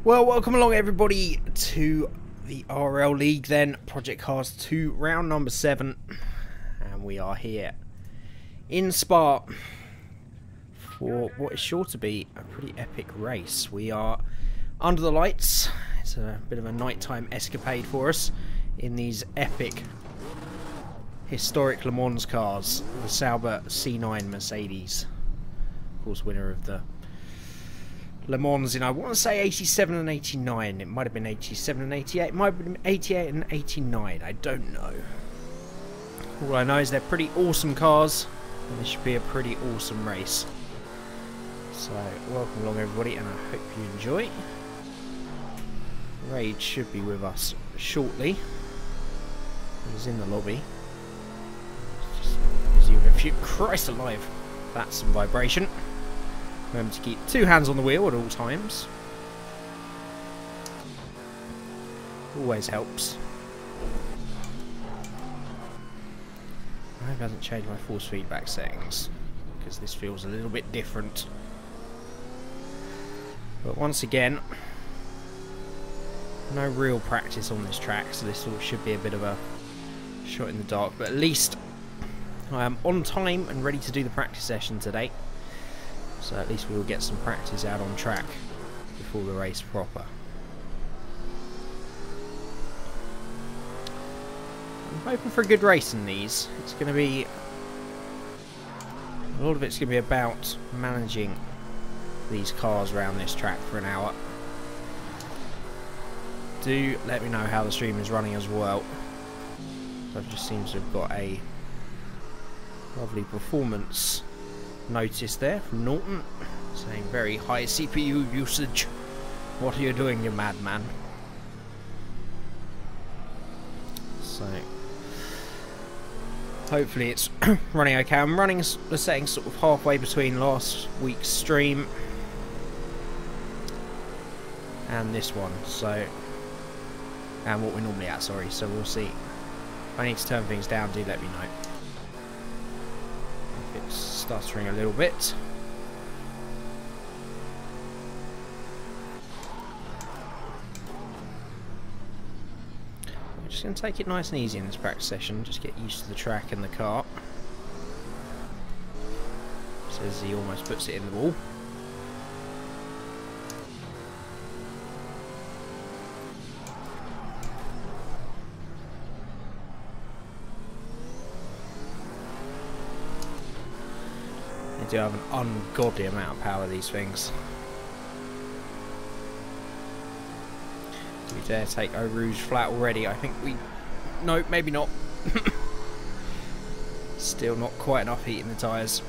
Well, welcome along everybody to the ORL League then, Project Cars 2, round number 7, and we are here in Spa for what is sure to be a pretty epic race. We are under the lights. It's a bit of a nighttime escapade for us in these epic historic Le Mans cars, the Sauber C9 Mercedes, of course winner of the Le Mans in, I want to say 87 and 89. It might have been 87 and 88. It might have been 88 and 89. I don't know. All I know is they're pretty awesome cars, and this should be a pretty awesome race. So, welcome along everybody, and I hope you enjoy. Raid should be with us shortly. He's in the lobby. Just busy with a few. Christ alive! That's some vibration. Remember to keep 2 hands on the wheel at all times. Always helps. I hope I haven't changed my force feedback settings, because this feels a little bit different. But once again, no real practice on this track, so this all should be a bit of a shot in the dark. But at least I am on time and ready to do the practice session today. So at least we will get some practice out on track before the race proper. I'm hoping for a good race in these. It's going to be... a lot of it's going to be about managing these cars around this track for an hour. Do let me know how the stream is running as well. That just seems to have got a lovely performance notice there from Norton, saying very high CPU usage. What are you doing, you madman? So hopefully it's running okay. I'm running the settings sort of halfway between last week's stream and this one, so, and what we're normally at, sorry, so we'll see. If I need to turn things down, do let me know. It's stuttering a little bit. I'm just going to take it nice and easy in this practice session, just get used to the track and the car. Says he almost puts it in the wall. They do have an ungodly amount of power, these things. Do we dare take Eau Rouge flat already? I think we... no, maybe not. Still not quite enough heat in the tyres.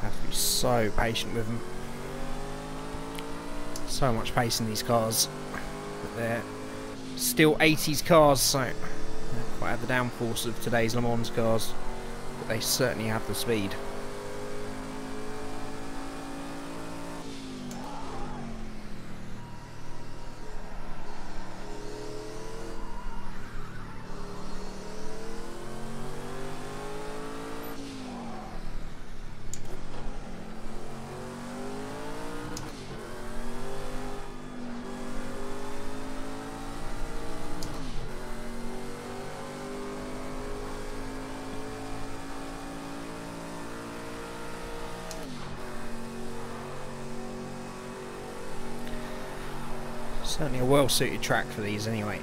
Have to be so patient with them. So much pace in these cars, but they're still 80s cars, so they don't quite have the downforce of today's Le Mans cars, but they certainly have the speed. Certainly a well-suited track for these anyway.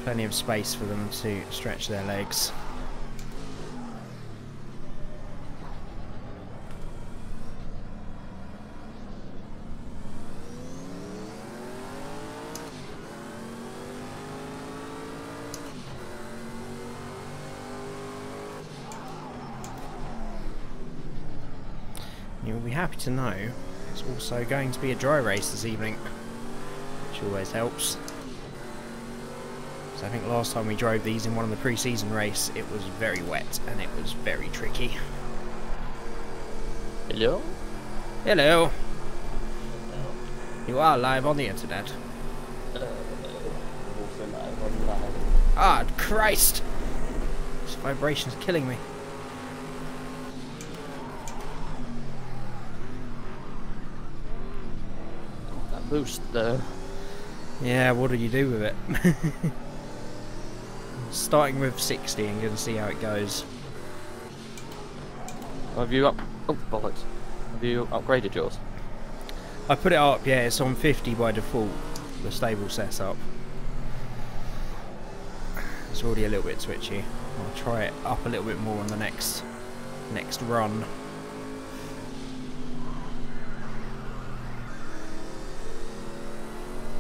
Plenty of space for them to stretch their legs. be happy to know it's also going to be a dry race this evening, which always helps. So I think last time we drove these in one of the pre-season race, it was very wet and it was very tricky. Hello? Hello. You are live on the internet. Also live online. Ah, Christ! This vibration's killing me. That boost though. Yeah, what do you do with it? Starting with 60 and going to see how it goes. Have you oh bollocks. Have you upgraded yours? I put it up, yeah, it's on 50 by default, the stable setup. It's already a little bit twitchy. I'll try it up a little bit more on the next run.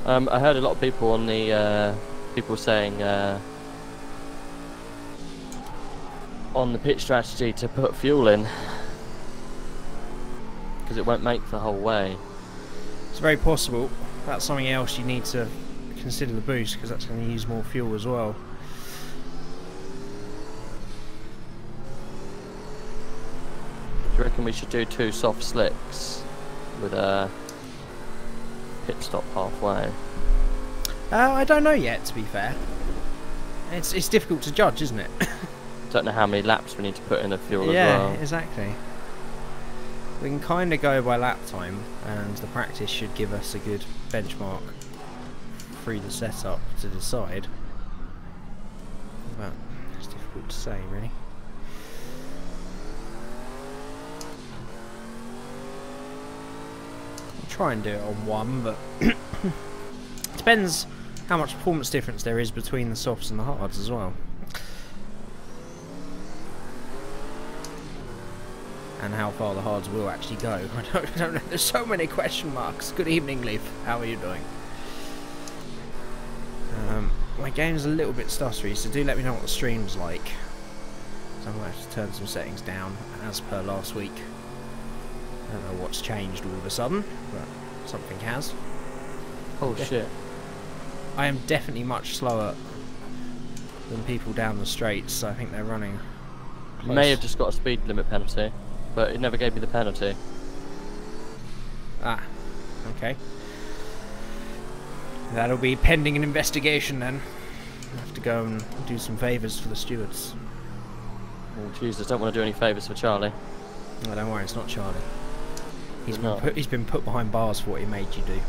I heard a lot of people on the people saying on the pitch strategy to put fuel in because it won't make the whole way. It's very possible. That's something else you need to consider, the boost, because that's going to use more fuel as well. Do you reckon we should do 2 soft slicks with a pit stop halfway? I don't know yet, to be fair. It's difficult to judge, isn't it? Don't know how many laps we need to put in the fuel as well. Yeah, exactly. We can kind of go by lap time, and the practice should give us a good benchmark through the setup to decide. But it's difficult to say, really. I'll try and do it on 1, but it depends how much performance difference there is between the softs and the hards as well. And how far the hards will actually go. I don't know. There's so many question marks. Good evening, Leaf. How are you doing? My game's a little bit stuttery, so do let me know what the stream's like. So I'm going to have to turn some settings down as per last week. I don't know what's changed all of a sudden, but something has. Oh shit. I am definitely much slower than people down the straights, so I think they're running close. You may have just got a speed limit penalty, but it never gave me the penalty. Ah, okay. That'll be pending an investigation then. I'll have to go and do some favours for the stewards. Oh Jesus, don't want to do any favours for Charlie. Oh, don't worry, it's not Charlie. He's He's been put behind bars for what he made you do.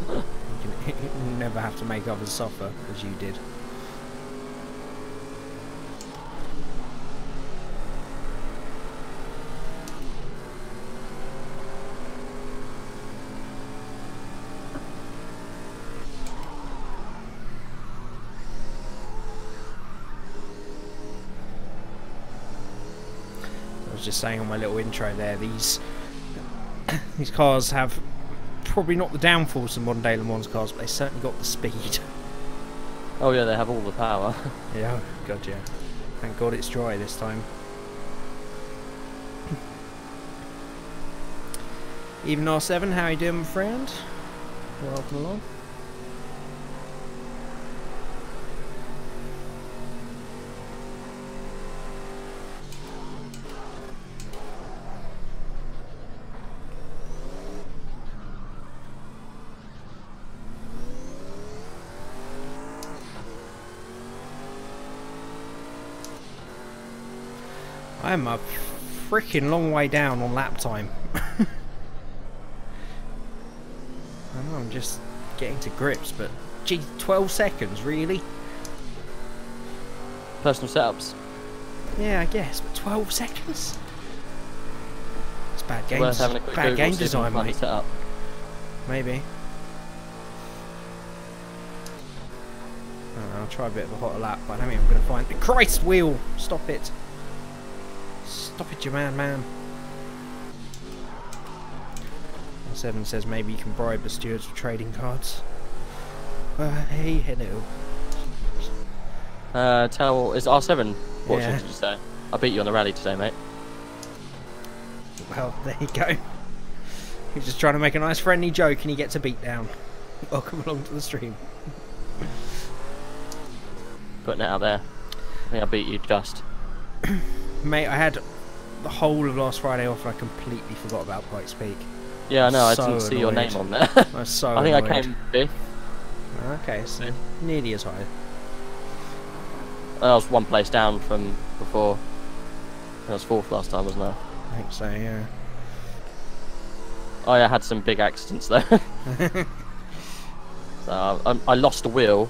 You'll never have to make others suffer as you did. I was just saying on my little intro there, these cars have probably not the downforce of modern day Le Mans cars, but they certainly got the speed. Oh yeah, they have all the power. Yeah, god yeah. Thank god it's dry this time. Even R7, how you doing, my friend? Welcome along. I'm a freaking long way down on lap time. I know I'm just getting to grips, but gee, 12 seconds, really? Personal setups. Yeah, I guess, but 12 seconds? It's bad game, Worth having a quick bad Google, game see if you can design, find mate. the setup. Maybe. I'll try a bit of a hotter lap, but I don't think I'm going to find the Christ wheel! Stop it. Stop it, you man. 7 says maybe you can bribe the stewards for trading cards. Hey, hello. Tell, is R7 watching, Yeah. did you say? I beat you on the rally today, mate. Well, there you go. He's just trying to make a nice friendly joke and he gets a beat down. Welcome along to the stream. Putting it out there. I think I beat you just. Mate, I had the whole of last Friday off and I completely forgot about Pikes Peak. Yeah, I know, I So didn't see your annoyed. name on there. I was so I think annoyed. I came 5th. Okay, so nearly as high. I was 1 place down from before. I was 4th last time, wasn't I? I think so, yeah. Oh yeah, I had some big accidents though. So I lost a wheel.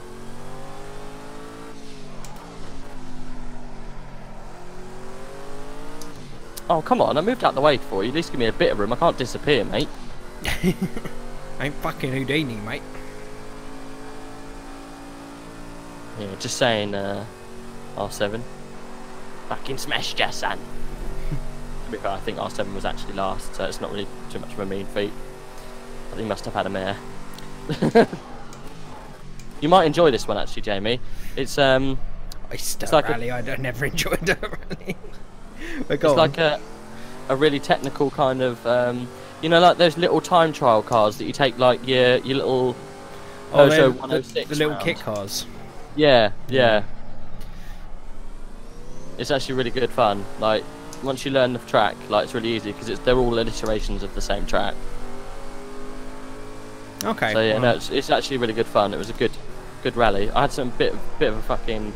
Oh come on, I moved out the way for you. At least give me a bit of room. I can't disappear, mate. Ain't fucking Houdini, mate. Yeah, just saying, R7. Fucking smashed ya, son. To be fair, I think R7 was actually last, so it's not really too much of a mean feat. I think he must have had a mare. You might enjoy this one actually, Jamie. It's I still like rally. I don't never enjoyed dirt rally. But it's go on. like a really technical kind of you know, like those little time trial cars that you take like your little Peugeot 106 the little round. kit cars. Yeah, yeah. It's actually really good fun. Like once you learn the track, like it's really easy because they're all iterations of the same track. Okay. So yeah, well, no, it's actually really good fun. It was a good rally. I had some bit of a fucking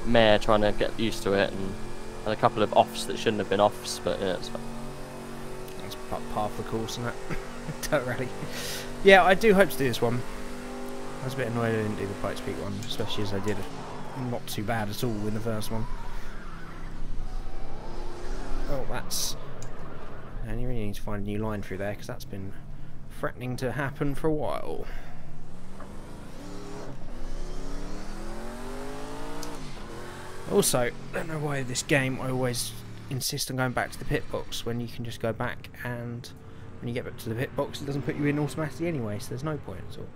mare trying to get used to it, and a couple of offs that shouldn't have been offs, but yeah, it's fun. that's part of the course, isn't it? Dirt rally. Yeah, I do hope to do this one. I was a bit annoyed I didn't do the Pikes Peak one, especially as I did not too bad at all in the first one. Oh, that's... And you really need to find a new line through there, because that's been threatening to happen for a while. Also, I don't know why this game I always insist on going back to the pit box when you can just go back, and when you get back to the pit box it doesn't put you in automatically anyway, so there's no point at all.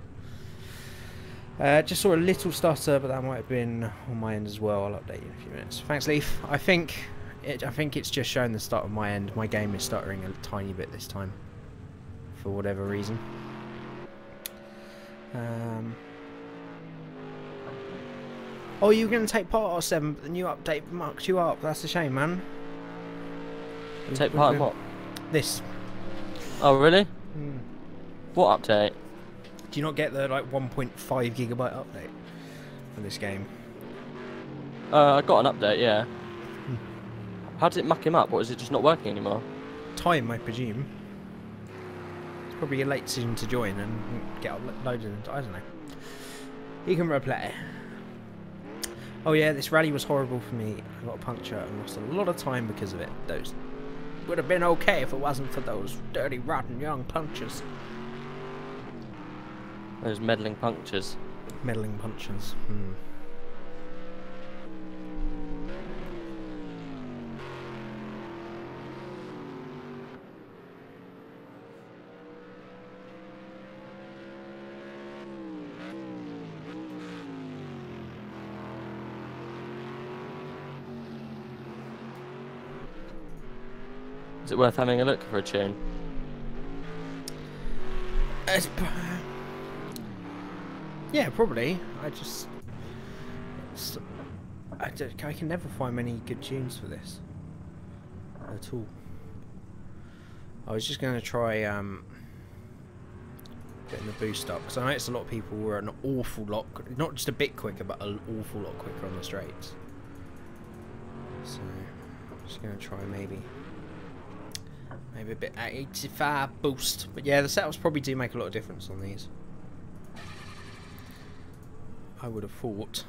Just saw a little stutter, but that might have been on my end as well. I'll update you in a few minutes. Thanks, Leaf. I think it's just showing the start of my end. My game is stuttering a tiny bit this time, for whatever reason. Oh, you were going to take part of 7, but the new update marked you up. That's a shame, man. Take part in what? This. Oh really? Hmm. What update? Do you not get the like 1.5 gigabyte update for this game? I got an update, yeah. How did it muck him up? Or is it just not working anymore? Time, I presume. It's probably a late decision to join and get uploaded into, I don't know. You can replay. Oh yeah, this rally was horrible for me. I got a puncture and lost a lot of time because of it. Those would have been okay if it wasn't for those dirty, rotten young punchers. Those meddling punctures. Meddling punchers. Is it worth having a look for a tune? Yeah, probably. I can never find many good tunes for this at all. I was just going to try getting the boost up, because I noticed a lot of people were an awful lot, not just a bit quicker, but an awful lot quicker on the straights. So I'm just going to try maybe a bit at 85 boost. But yeah, the setups probably do make a lot of difference on these, I would have thought.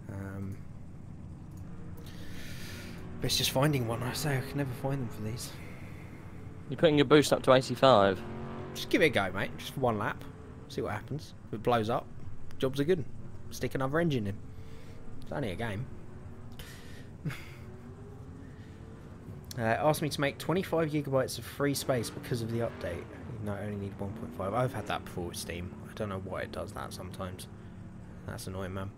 But it's just finding one. I say I can never find them for these. You're putting your boost up to 85. Just give it a go, mate. Just for one lap. See what happens. If it blows up, jobs are good. Stick another engine in. It's only a game. Asked me to make 25 gigabytes of free space because of the update. No, I only need 1.5. I've had that before with Steam. I don't know why it does that sometimes. That's annoying, man.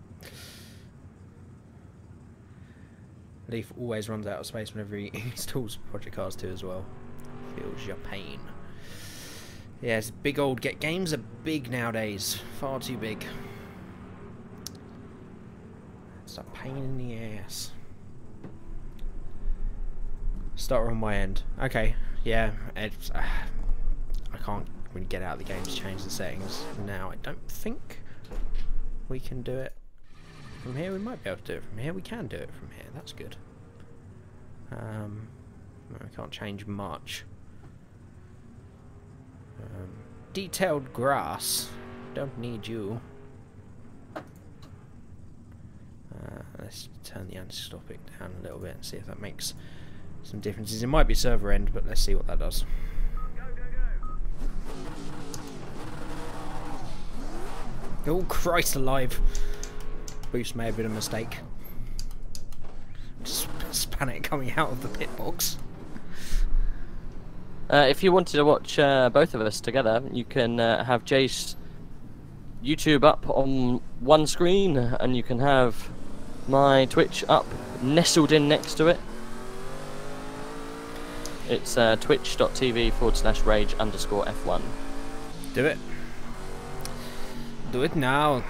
Leaf always runs out of space whenever he installs Project Cars 2 as well. Feels your pain. Yes, big old games are big nowadays. Far too big. It's a pain in the ass. Starter on my end. Okay, yeah, it's, I can't really get out of the game to change the settings now. I don't think we can do it from here. We might be able to do it from here. We can do it from here. That's good. I can't change much. Detailed grass. Don't need you. Let's turn the anti-stopping down a little bit and see if that makes some differences. It might be server end, but let's see what that does. Oh, Christ alive. Boost may have been a mistake. Just panic coming out of the pit box. If you wanted to watch both of us together, you can have Jace YouTube up on one screen, and you can have my Twitch up nestled in next to it. It's twitch.tv/rage_F1. Do it. Do it now.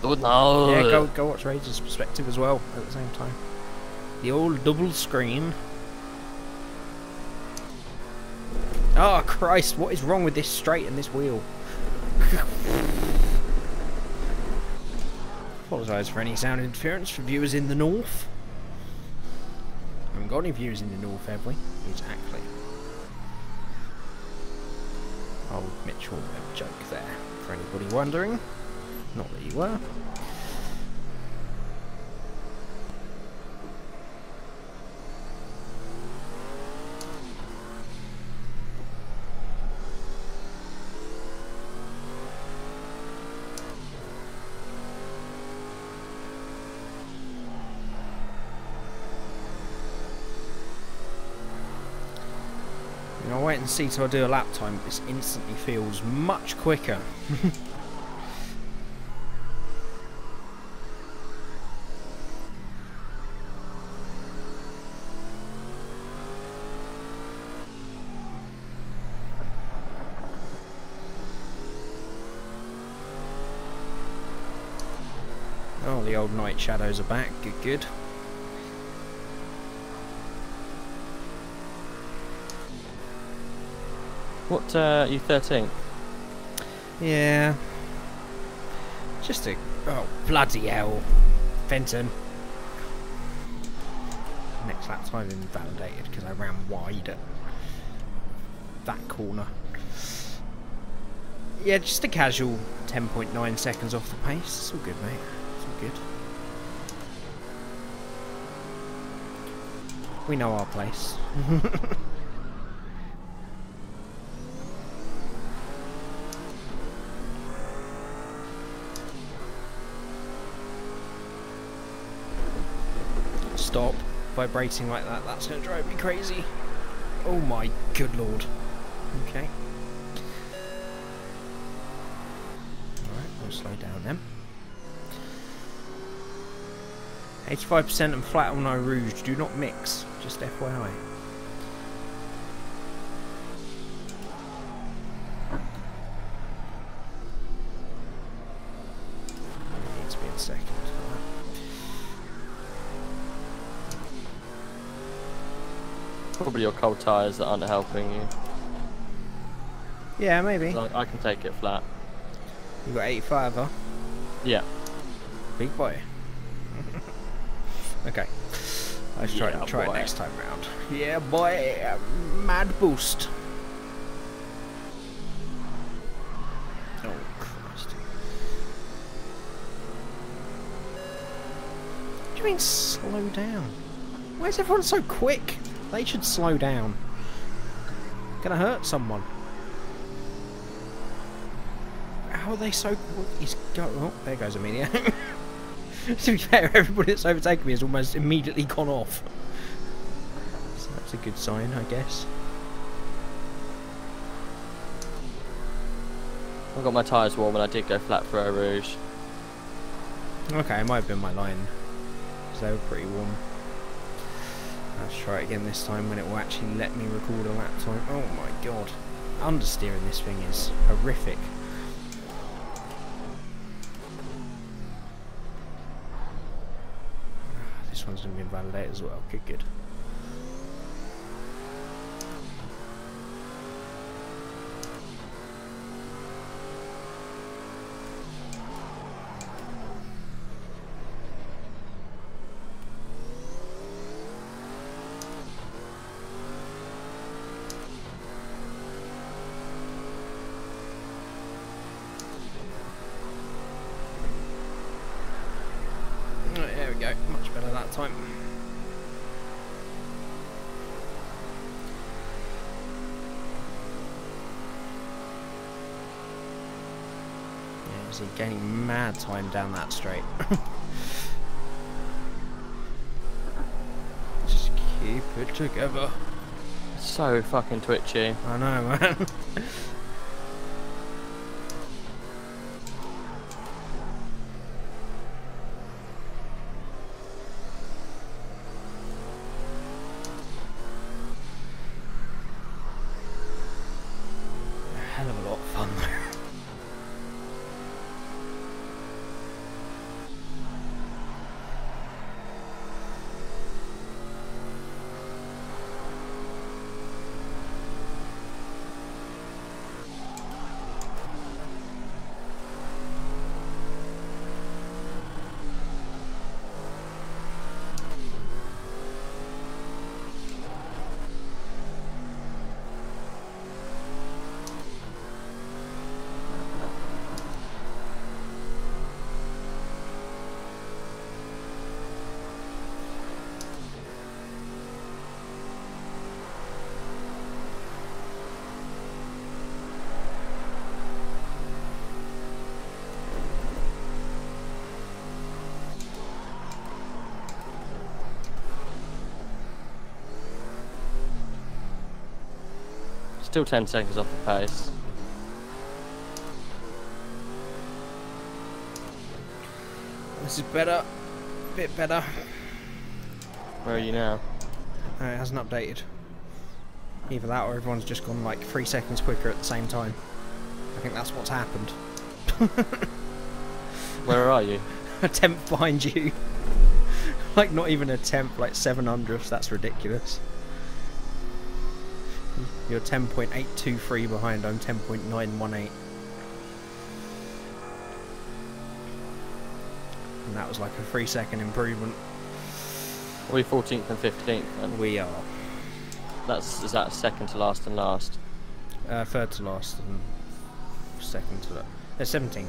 Do it now. Yeah, go watch Rage's perspective as well at the same time. The old double screen. Oh Christ, what is wrong with this straight and this wheel? Apologise for any sound interference for viewers in the north. I haven't got any viewers in the north, have we? Exactly. Old Mitchell joke there, for anybody wondering. Not that you were. I'll wait and see till I do a lap time. This instantly feels much quicker. Oh, the old night shadows are back. Good, good. What, you 13th? Yeah. Just a... Oh, bloody hell. Fenton. Next lap time invalidated because I ran wide at that corner. Yeah, just a casual 10.9 seconds off the pace. It's all good, mate. It's all good. We know our place. Stop vibrating like that. That's going to drive me crazy. Oh my good lord. Okay. Alright, we'll slow down then. 85% and flat on no rouge do not mix. Just FYI. Need to be in second. Probably your cold tyres that aren't helping you. Yeah, maybe. So I can take it flat. You got 85, huh? Yeah. Big boy. Okay. Let's try it next time round. Yeah, boy. Mad boost. Oh, Christ. What do you mean slow down? Why is everyone so quick? They should slow down. Gonna hurt someone. How are they so... He's go oh, there goes Amelia. To be fair, everybody that's overtaken me has almost immediately gone off. So that's a good sign, I guess. I got my tyres warm and I did go flat for a rouge. Okay, it might have been my line. Because they were pretty warm. Let's try it again this time when it will actually let me record a lap time. Oh my god. Understeering this thing is horrific. This one's going to be invalidated as well. Good, good. There we go, much better that time. Yeah, is he gaining mad time down that straight? Just keep it together. So fucking twitchy. I know, man. Hell of a lot of fun though. Still 10 seconds off the pace. This is better. A bit better. Where are you now? It hasn't updated. Either that or everyone's just gone like 3 seconds quicker at the same time. I think that's what's happened. Where are you? A tenth behind you. Like not even a tenth, like 700ths. That's ridiculous. You're 10.823 behind. I'm 10.918. And that was like a 3-second improvement. Are we 14th and 15th then? We are. Is that second to last and last? Third to last and second to that. 17.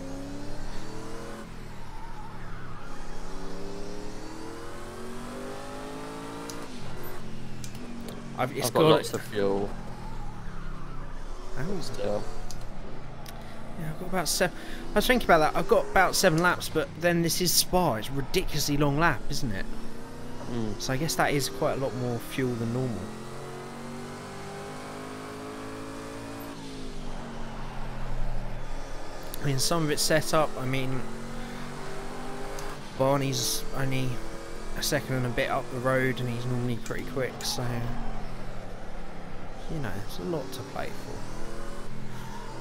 I've got lots of fuel. Oh. Still. Yeah, I've got about 7. I was thinking about that. I've got about 7 laps, but then this is Spa. It's a ridiculously long lap, isn't it? Mm. So I guess that is quite a lot more fuel than normal. I mean, some of it's set up. I mean, Barney's only a second and a bit up the road, and he's normally pretty quick, so you know, it's a lot to play for.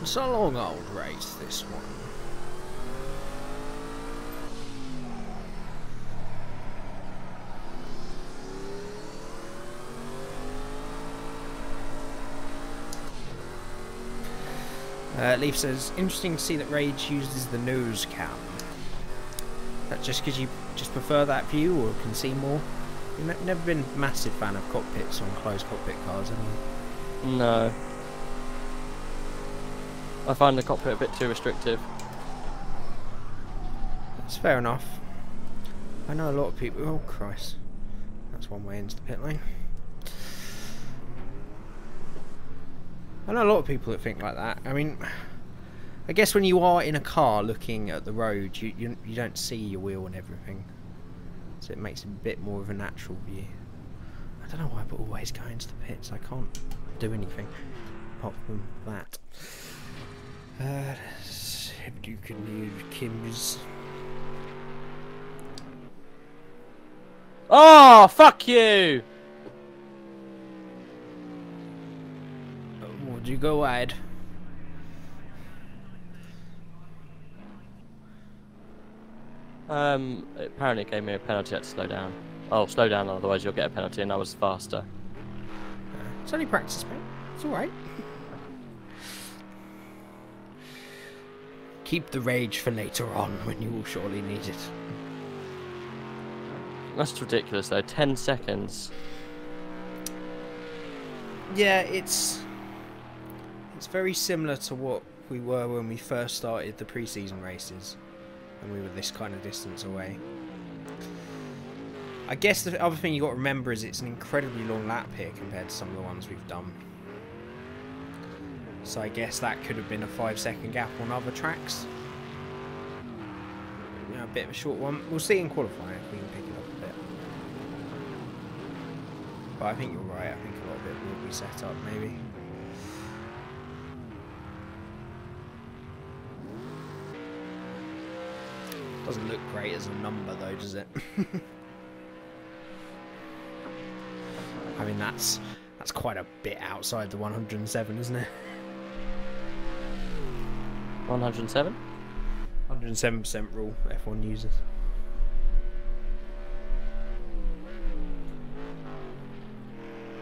It's a long old race, this one. Leaf says, interesting to see that Rage uses the nose cam. That's just because you just prefer that view or can see more? You've never been a massive fan of cockpits on closed cockpit cars, have you? No. I find the cockpit a bit too restrictive. That's fair enough. I know a lot of people... Oh, Christ. That's one way into the pit lane. I know a lot of people that think like that. I mean, I guess when you are in a car looking at the road, you don't see your wheel and everything. So it makes it a bit more of a natural view. I don't know why, but always go into the pits. I can't do anything apart from that. Let's see if you can use Kim's. Oh, fuck you! Did you go wide? Apparently it gave me a penalty. I had to slow down. Oh, slow down, otherwise you'll get a penalty, and I was faster. It's only practice, mate. It's alright. Keep the rage for later on when you will surely need it. That's ridiculous, though. 10 seconds. Yeah, it's very similar to what we were when we first started the pre-season races, and we were this kind of distance away. I guess the other thing you got to remember is it's an incredibly long lap here compared to some of the ones we've done. So I guess that could have been a 5-second gap on other tracks. You know, a bit of a short one. We'll see in qualifying if we can pick it up a bit. But I think you're right. I think a lot of it will be set up, maybe. Doesn't look great as a number though, does it? I mean, that's quite a bit outside the 107, isn't it? 107? 107% rule F1 uses.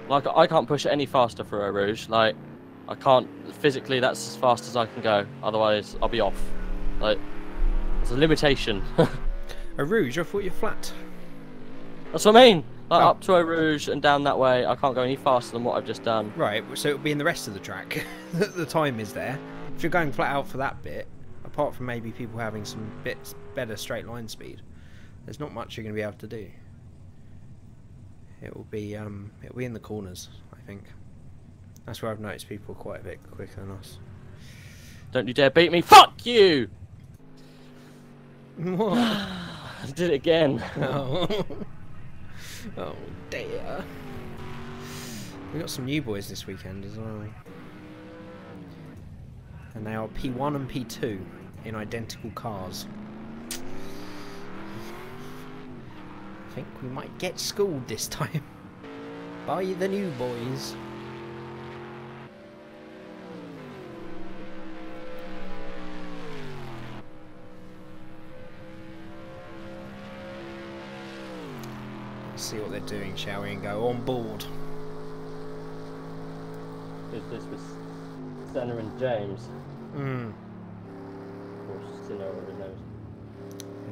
Like, I can't push it any faster for Eau Rouge. Like, I can't physically. That's as fast as I can go. Otherwise, I'll be off. Like, there's a limitation. Eau Rouge, I thought you're flat. That's what I mean. Like, Oh. up to Eau Rouge and down that way, I can't go any faster than what I've just done. Right, so it'll be in the rest of the track. The time is there. If you're going flat out for that bit, apart from maybe people having some bits better straight line speed, there's not much you're going to be able to do. It'll be in the corners, I think. That's where I've noticed people are quite a bit quicker than us. Don't you dare beat me! Fuck you! What? I did it again. Oh. Oh dear. We got some new boys this weekend as well. And they are P1 and P2 in identical cars. I think we might get schooled this time by the new boys. Let's see what they're doing, shall we, and go on board. This was Senna and James. Hmm. Or Senna, whatever his name is.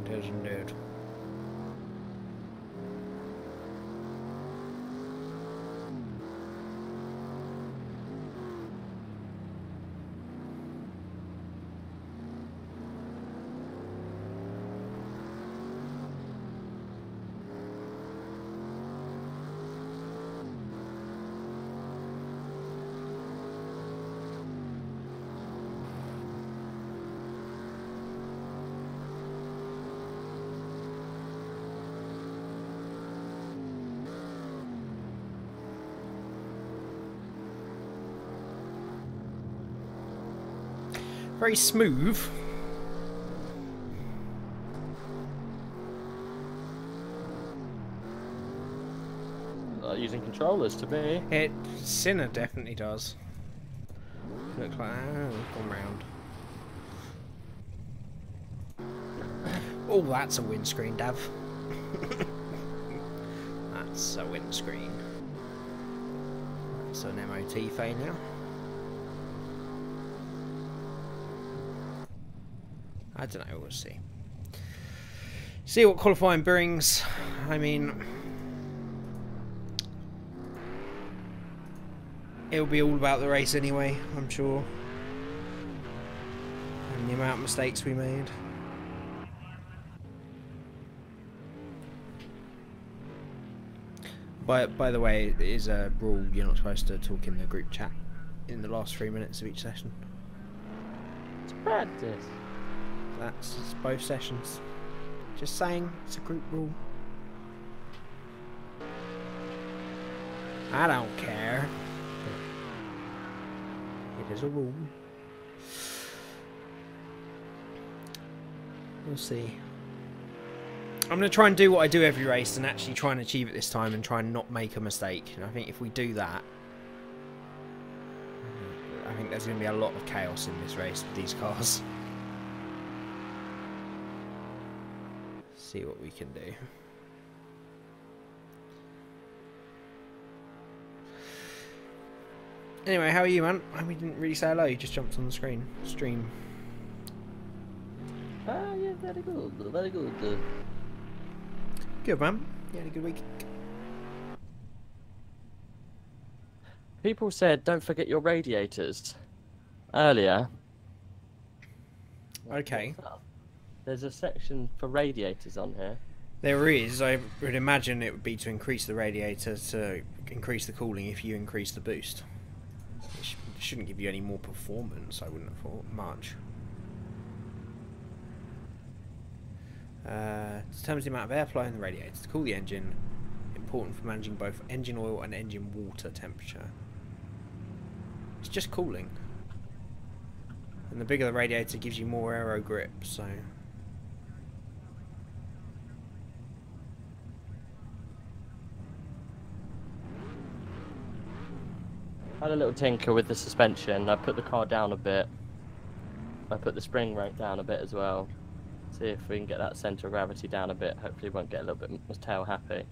It is indeed. Very smooth. Using controllers to me. Sinner definitely does. Look like we've gone round. Oh, that's a windscreen, Dav. That's a windscreen. That's an MOT fade now. I don't know, we'll see. See what qualifying brings. I mean, it'll be all about the race anyway, I'm sure. And the amount of mistakes we made. By the way, it is a rule you're not supposed to talk in the group chat in the last 3 minutes of each session. It's practice. That's both sessions. Just saying, it's a group rule. I don't care. It is a rule. We'll see. I'm going to try and do what I do every race and actually try and achieve it this time and try and not make a mistake. And I think if we do that, there's going to be a lot of chaos in this race with these cars. See what we can do. Anyway, how are you, man? We didn't really say hello. You just jumped on the stream. Yeah, very good, very good. Good, man. You had a good week. People said don't forget your radiators earlier. Okay. There's a section for radiators on here. There is. I would imagine it would be to increase the radiator to increase the cooling if you increase the boost. It shouldn't give you any more performance, I wouldn't have thought. Much. Determines the amount of airflow in the radiator to cool the engine. Important for managing both engine oil and engine water temperature. It's just cooling. And the bigger the radiator gives you more aero grip, so... I had a little tinker with the suspension. I put the car down a bit. I put the spring rate down a bit as well. See if we can get that centre of gravity down a bit. Hopefully it won't get a little bit tail happy.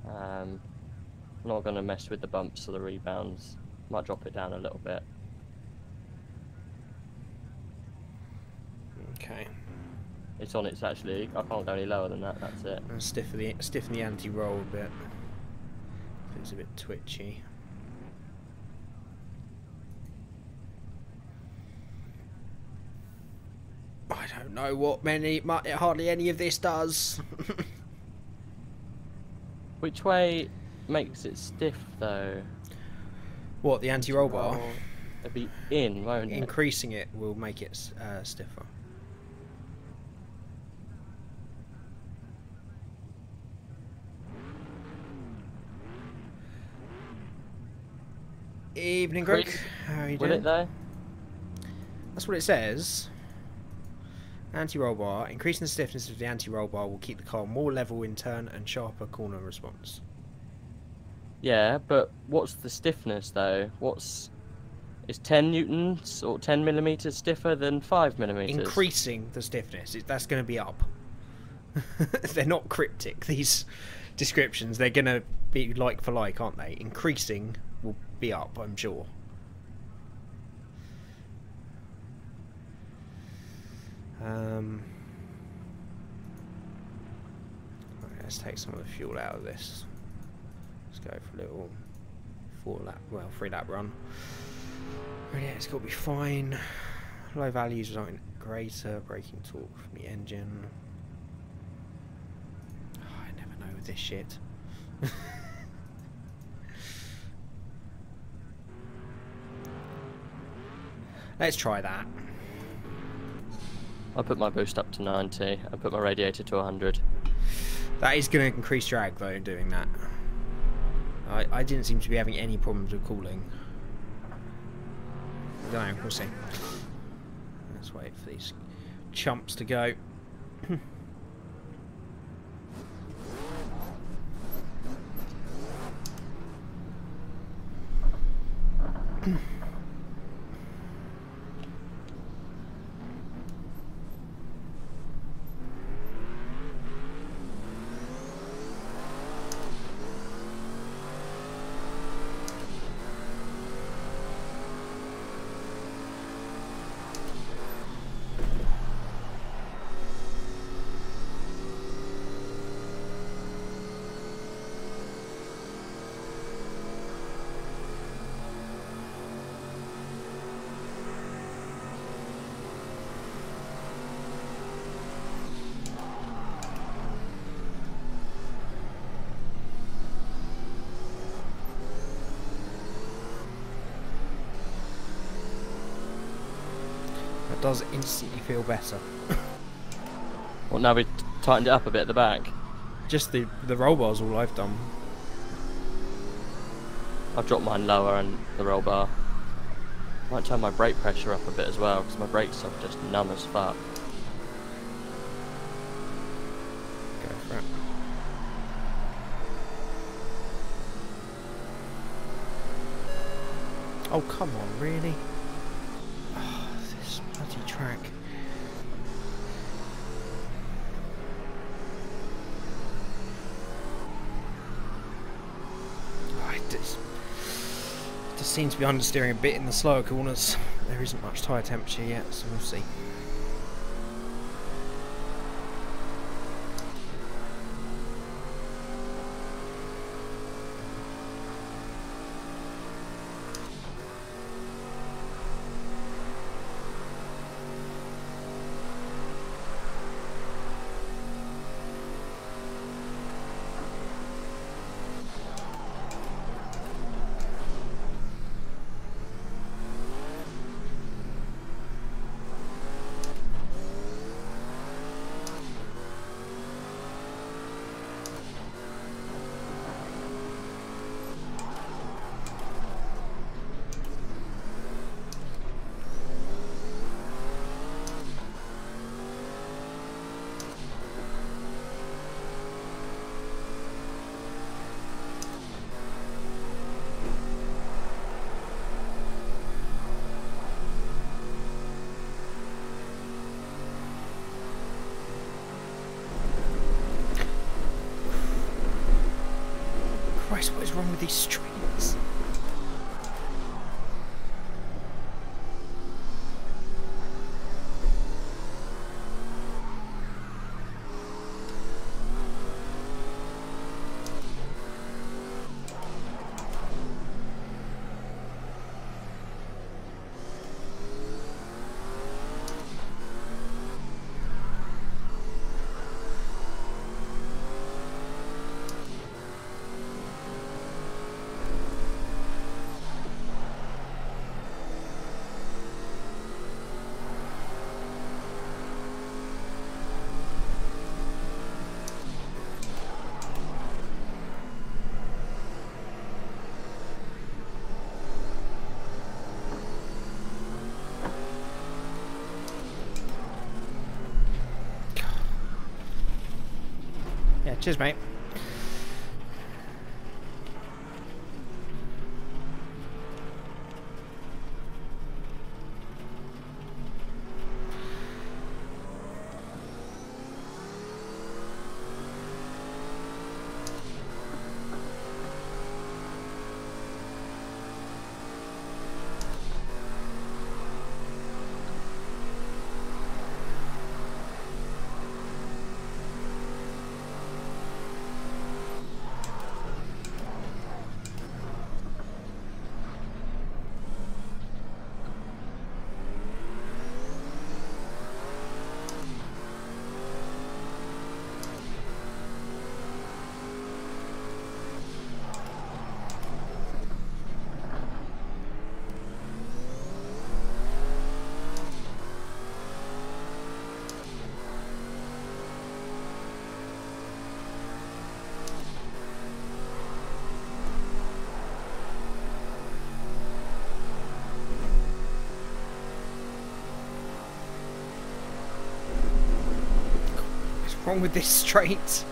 I'm not going to mess with the bumps or the rebounds. Might drop it down a little bit. Okay. It's on its actually. I can't go any lower than that. That's it. And stiffen the anti-roll a bit. It's a bit twitchy. I don't know what hardly any of this does. Which way makes it stiff though? What, the anti-roll bar? It'd be in, won't it? Increasing it will make it stiffer. Evening, Greg. How are you doing? Will it though? That's what it says. Anti-roll bar. Increasing the stiffness of the anti-roll bar will keep the car more level in turn and sharper corner response. Yeah, but what's the stiffness though? Is 10 newtons or 10 millimeters stiffer than 5 millimeters? Increasing the stiffness. That's going to be up. They're not cryptic, these descriptions. They're going to be like for like, aren't they? Increasing will be up, I'm sure. Right, let's take some of the fuel out of this. Let's go for a little 3-lap run. Yeah, it's got to be fine. Low values resulting in greater braking torque from the engine. Oh, I never know with this shit. Let's try that. I put my boost up to 90. I put my radiator to 100. That is going to increase drag though, doing that. I didn't seem to be having any problems with cooling. I don't know, we'll see. Let's wait for these chumps to go. Does instantly feel better. Well, now we tightened it up a bit at the back. Just the roll bar's all I've done. I've dropped mine lower and the roll bar. Might turn my brake pressure up a bit as well because my brakes are just numb as fuck. Go for it. Oh, come on, really? shitty track. Just seems to be understeering a bit in the slower corners. There isn't much tyre temperature yet, so we'll see. Christ, what is wrong with these streets? Yeah, cheers, mate. What's wrong with this straight?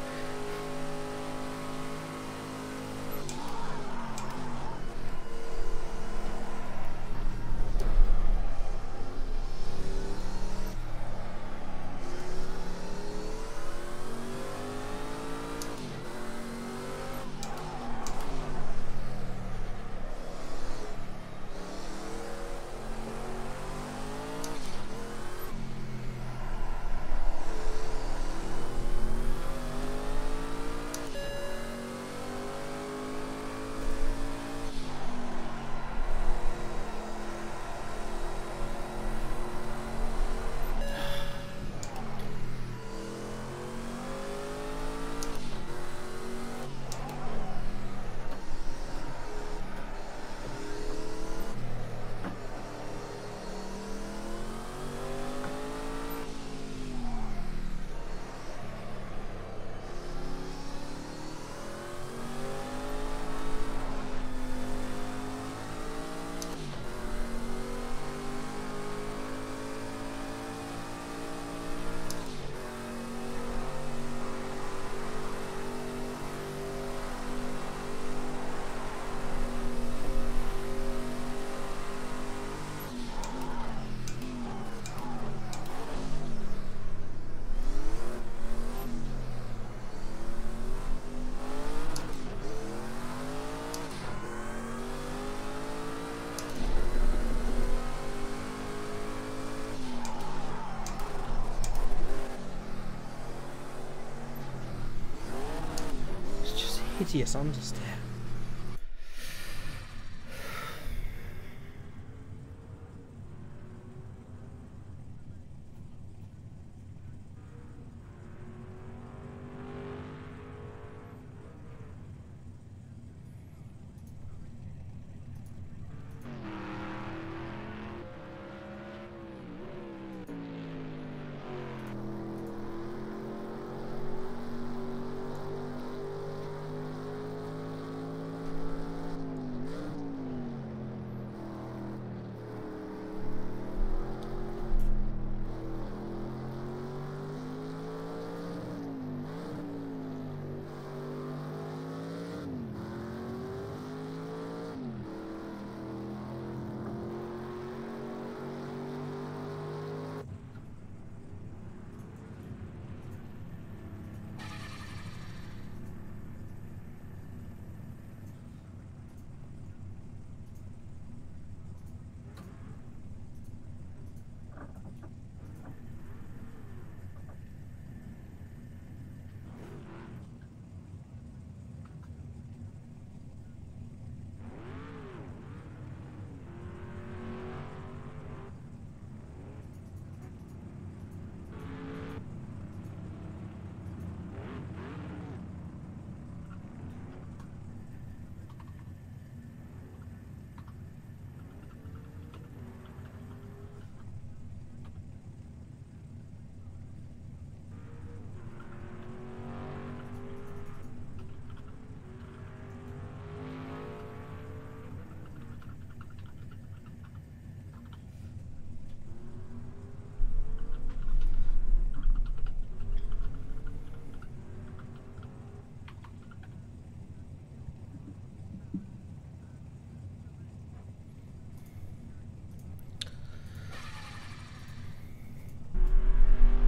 hideous understeer.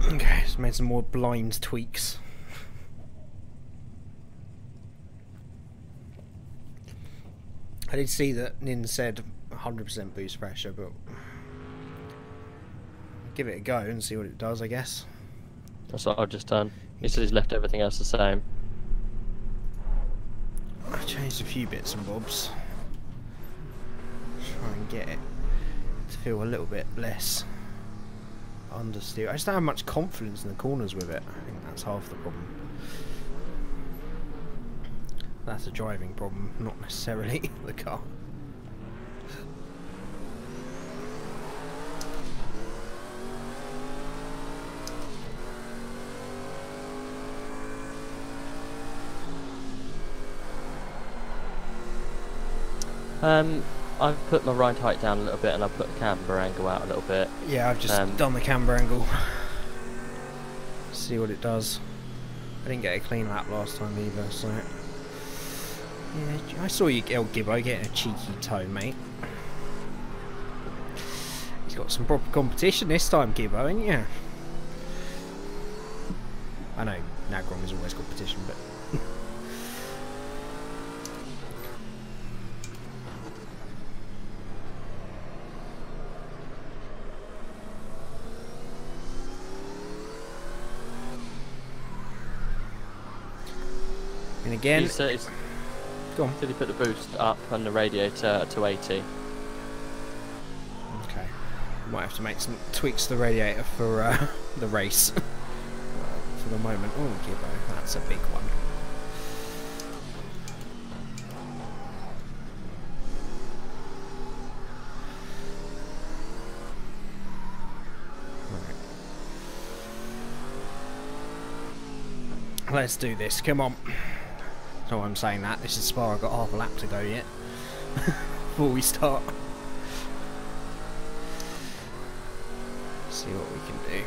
Okay, just made some more blind tweaks. I did see that Nin said 100% boost pressure, but give it a go and see what it does, I guess. That's what I've just done. He said he's left everything else the same. I've changed a few bits and bobs. Try and get it to feel a little bit less understeer. I just don't have much confidence in the corners with it. I think that's half the problem. That's a driving problem, not necessarily the car. I've put my ride height down a little bit and I've put the camber angle out a little bit. Yeah, I've just done the camber angle. See what it does. I didn't get a clean lap last time either, so... Yeah, I saw you, old Gibbo, getting a cheeky toe, mate. He's got some proper competition this time, Gibbo, ain't you? I know, Nagrom is always competition, but... And again... Go on. Did he put the boost up and the radiator to 80? Okay. Might have to make some tweaks to the radiator for the race. For the moment. Oh, Gibbo, that's a big one. Right. Let's do this. Come on. So I'm saying that. This is Spa. I've got half a lap to go yet. Before we start. See what we can do.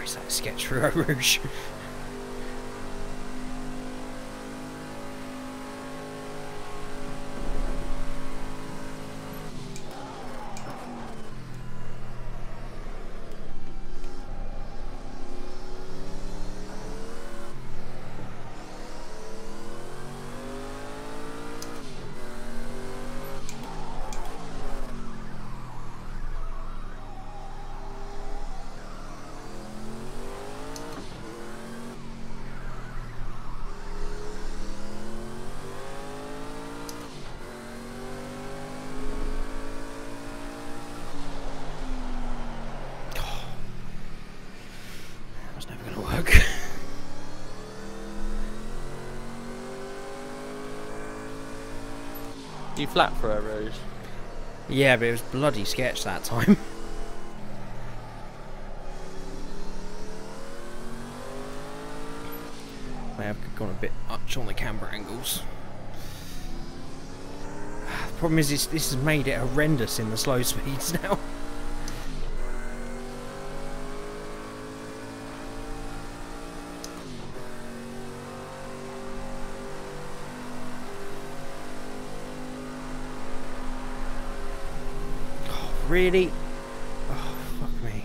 is that sketch for Eau Rouge? You flat for a Rouge? Yeah, but it was bloody sketch that time. I have gone a bit much on the camera angles. The problem is this has made it horrendous in the slow speeds now. Really? Oh, fuck me.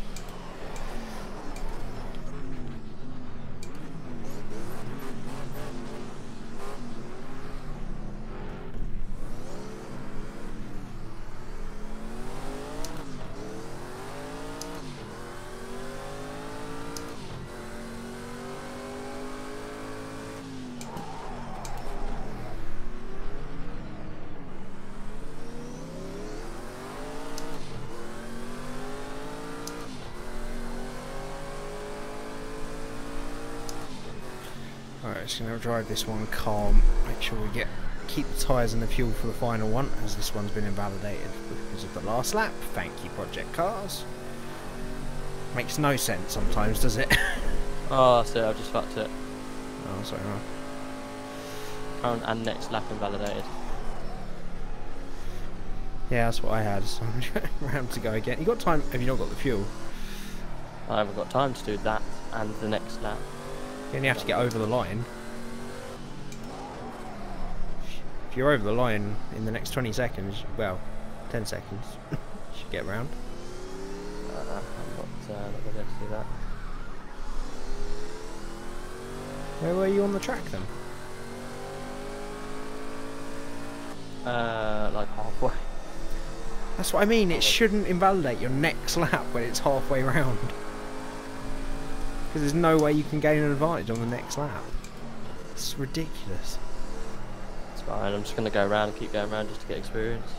Alright, just gonna drive this one calm, make sure we keep the tyres and the fuel for the final one, as this one's been invalidated because of the last lap. Thank you, Project Cars. Makes no sense sometimes, does it? Oh, that's it, I've just fucked it. Oh, sorry, no. Current and next lap invalidated. Yeah, that's what I had, so I'm round to go again. You got time, have you not got the fuel? I haven't got time to do that and the next lap. You only have to get over the line. If you're over the line in the next 20 seconds, well, 10 seconds, you should get round. I'm not going to be able to do that. Where were you on the track then? Like halfway. That's what I mean, it shouldn't invalidate your next lap when it's halfway round. Because there's no way you can gain an advantage on the next lap. It's ridiculous. It's fine, I'm just going to go around and keep going around just to get experience.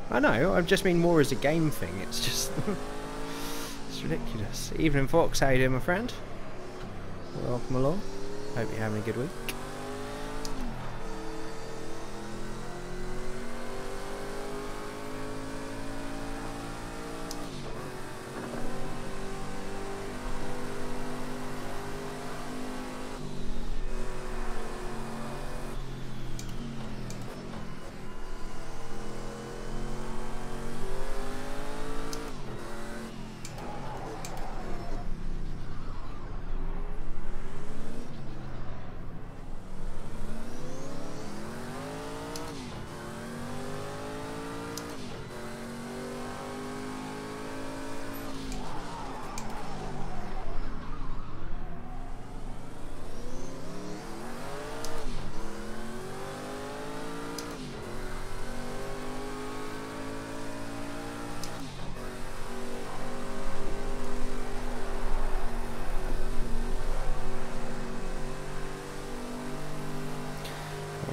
I know, I just mean more as a game thing, it's just... it's ridiculous. Evening Fox, how you doing my friend? Welcome along. Hope you're having a good week.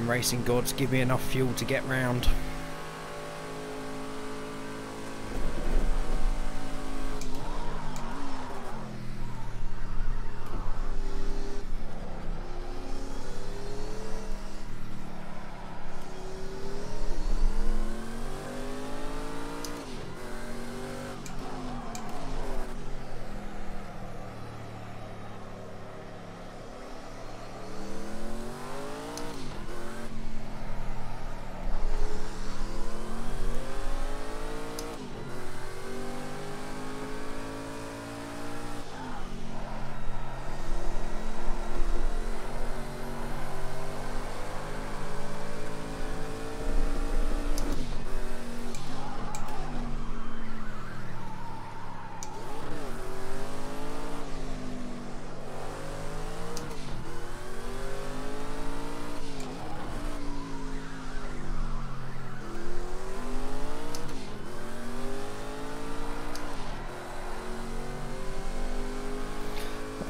Racing gods, give me enough fuel to get round.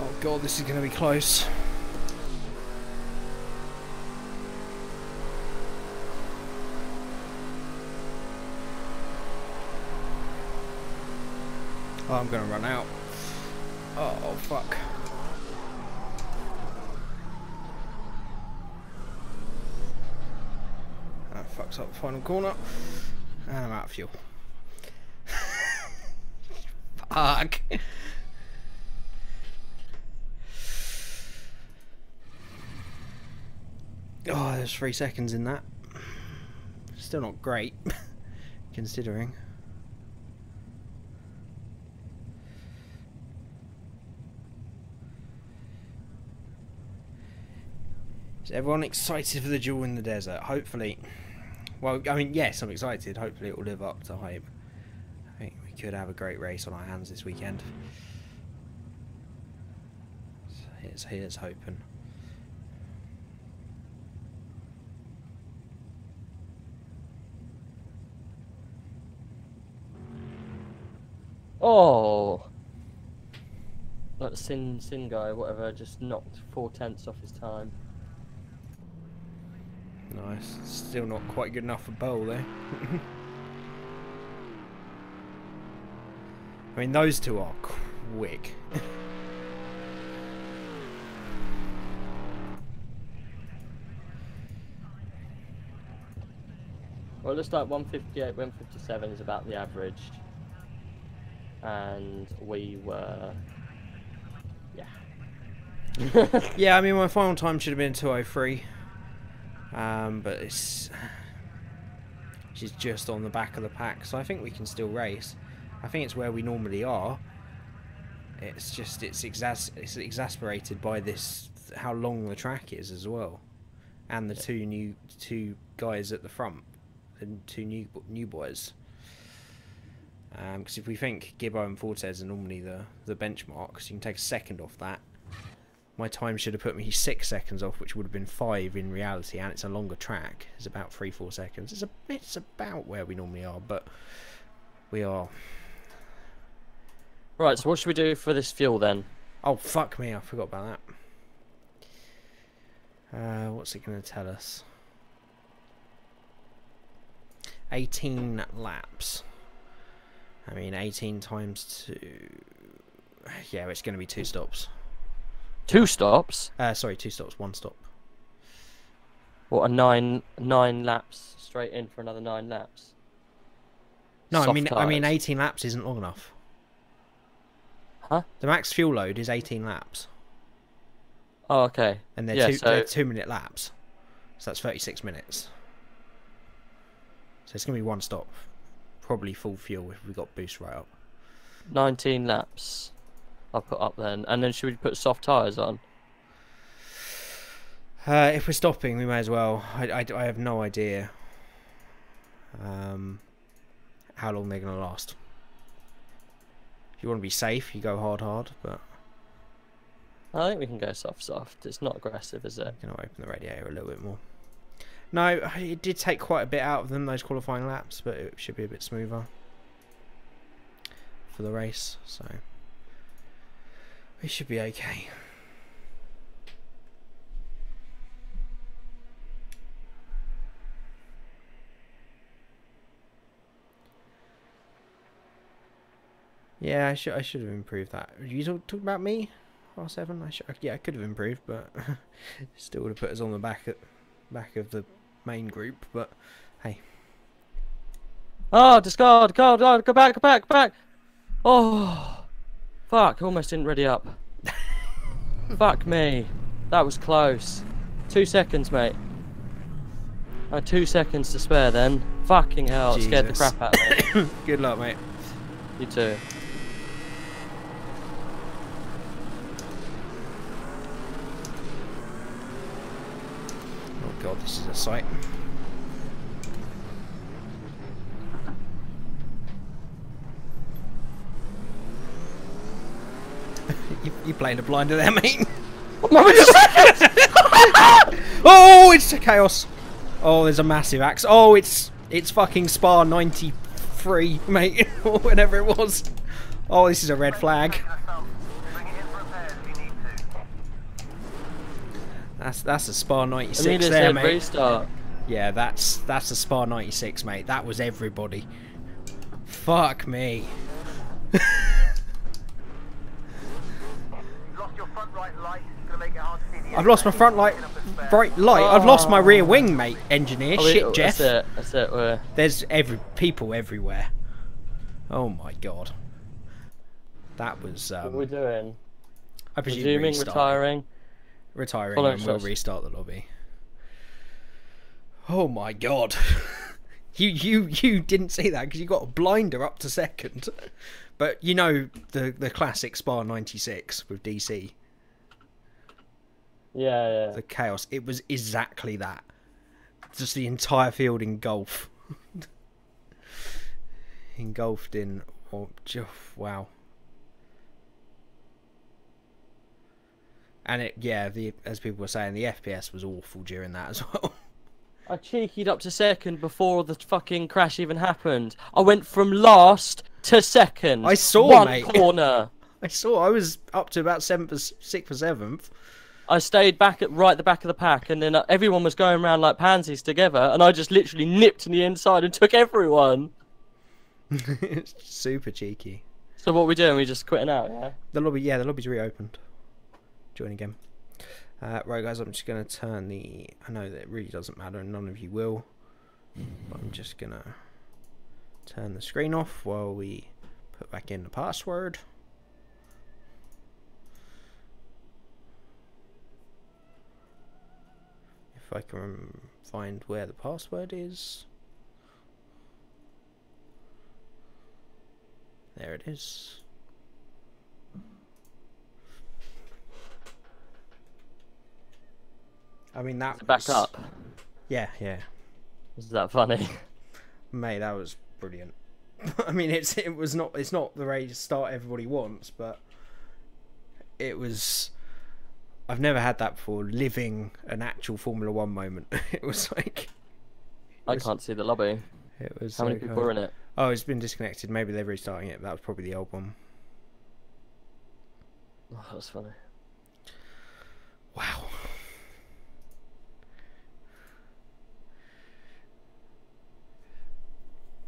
Oh god, this is going to be close. Oh, I'm going to run out. Oh, fuck. That fucks up the final corner. And I'm out of fuel. Fuck. Oh, there's 3 seconds in that. Still not great, considering. Is everyone excited for the duel in the desert? Hopefully. Well, I mean, yes, I'm excited. Hopefully it will live up to hype. I think we could have a great race on our hands this weekend. So here's hoping. Oh, that Sin guy, whatever, just knocked 4/10 off his time. Nice. Still not quite good enough for bowl though. I mean, those two are quick. Well, it looks like 158, 157 is about the average. And we were... yeah. Yeah, I mean, my final time should have been 2:03. But she's just on the back of the pack, so I think we can still race. I think it's where we normally are. It's just it's exasperated by this, how long the track is as well, and the two guys at the front, and two new boys. Because if we think Gibbo and Fortes are normally the benchmarks, you can take a second off that. My time should have put me 6 seconds off, which would have been 5 in reality, and it's a longer track. It's about 3-4 seconds. It's about where we normally are, but we are. Right, so what should we do for this fuel then? Oh, fuck me, I forgot about that. What's it going to tell us? 18 laps. I mean, 18 times 2... Yeah, it's going to be 2 stops. 2 stops? Sorry, 2 stops, 1 stop. What, a nine laps straight in for another 9 laps? No, Soft I mean tyres. 18 laps isn't long enough. Huh? The max fuel load is 18 laps. Oh, okay. And they're, yeah, they're 2-minute laps. So that's 36 minutes. So it's going to be 1 stop. Probably full fuel if we got boost right up. 19 laps. I'll put up then. And then should we put soft tyres on? If we're stopping, we may as well. I have no idea how long they're going to last. If you want to be safe, you go hard, but... I think we can go soft. It's not aggressive, is it? I'm going to open the radiator a little bit more. No, it did take quite a bit out of them, those qualifying laps, but it should be a bit smoother for the race, so we should be okay. Yeah, I should have improved that. You talking about me? R7? Yeah, I could have improved, but still would have put us on the back of the main group, but hey. Oh, discard, go back. Oh, fuck, almost didn't ready up. Fuck me. That was close. 2 seconds, mate. I had 2 seconds to spare then. Fucking hell, it scared the crap out of me. Good luck, mate. You too. Oh god, this is a sight. you playing a blinder there, mate? Oh, it's chaos. Oh, there's a massive axe. Oh, it's fucking Spa 93, mate, or whatever it was. Oh, this is a red flag. That's a Spa 96 I mean, it there, said mate. restart. Yeah, that's a Spa 96, mate. That was everybody. Fuck me. I've lost my front right light. I've lost my rear wing, mate. Engineer, shit, Jeff. That's it. There's people everywhere. Oh my god. That was. What are we doing? I presume Resuming, retiring, Follow and we'll restart the lobby. Oh my god. You didn't see that because you got a blinder up to second. But you know the classic Spa 96 with DC. Yeah. The chaos. It was exactly that. Just the entire field engulfed in. Oh, wow. And as people were saying, the FPS was awful during that as well. I cheekied up to second before the fucking crash even happened. I went from last to second. I saw, one mate. Corner. I was up to about 6th or 7th. I stayed back at the back of the pack, and then everyone was going around like pansies together, and I just literally nipped in the inside and took everyone. It's super cheeky. So what are we doing? We just quitting out, yeah? The lobby's reopened. Join again. Right, guys, I'm just going to turn the... I know that it really doesn't matter, and none of you will. But I'm just going to turn the screen off while we put back in the password. If I can find where the password is. There it is. I mean, that back up. Yeah. Is that funny? Mate, that was brilliant. I mean, it's not the race start everybody wants, but it was. I've never had that before. Living an actual Formula One moment. It was like. I can't see the lobby. It was. How many people are in it? Oh, it's been disconnected. Maybe they're restarting it. That was probably the old one. Oh, that was funny. Wow.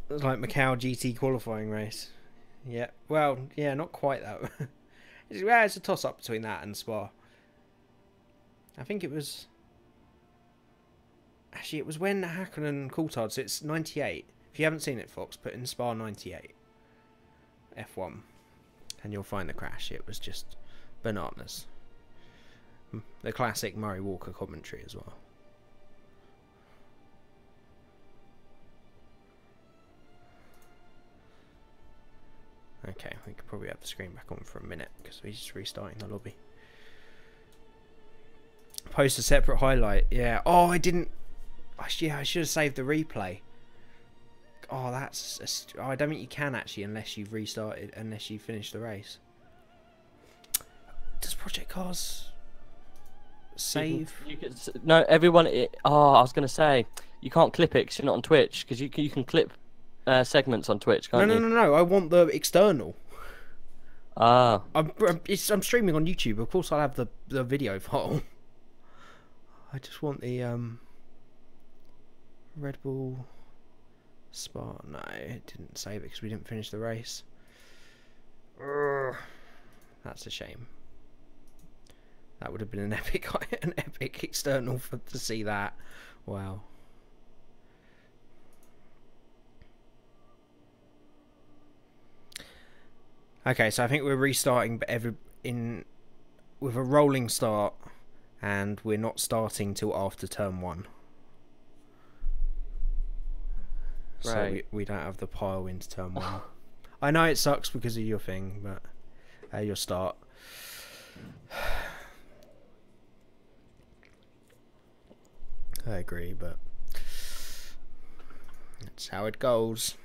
It was like Macau GT qualifying race. Yeah. Well, yeah, not quite that. It's a toss-up between that and Spa. I think it was... Actually, it was when Hakkinen Coulthard, so it's 98. If you haven't seen it, Fox, put in Spa 98. F1. And you'll find the crash. It was just bananas. The classic Murray Walker commentary as well. Okay, we could probably have the screen back on for a minute because we're just restarting the lobby. Post a separate highlight. Yeah. Oh, I didn't. I should have saved the replay. Oh, that's. I don't think you can actually unless you've restarted, unless you finish the race. Does Project Cars save? You can, no, everyone. Oh, I was gonna say you can't clip it because you're not on Twitch. Because you can clip segments on Twitch, can't you? No. I want the external. Ah. I'm streaming on YouTube. Of course, I'll have the video file. I just want the Red Bull Spa. No, it didn't save it because we didn't finish the race. Urgh. That's a shame. That would have been an epic external to see that. Wow. Okay, so I think we're restarting, but with a rolling start, and we're not starting till after turn 1. Right. So we don't have the pile into turn 1. I know it sucks because of your thing, but your start. I agree, but that's how it goes.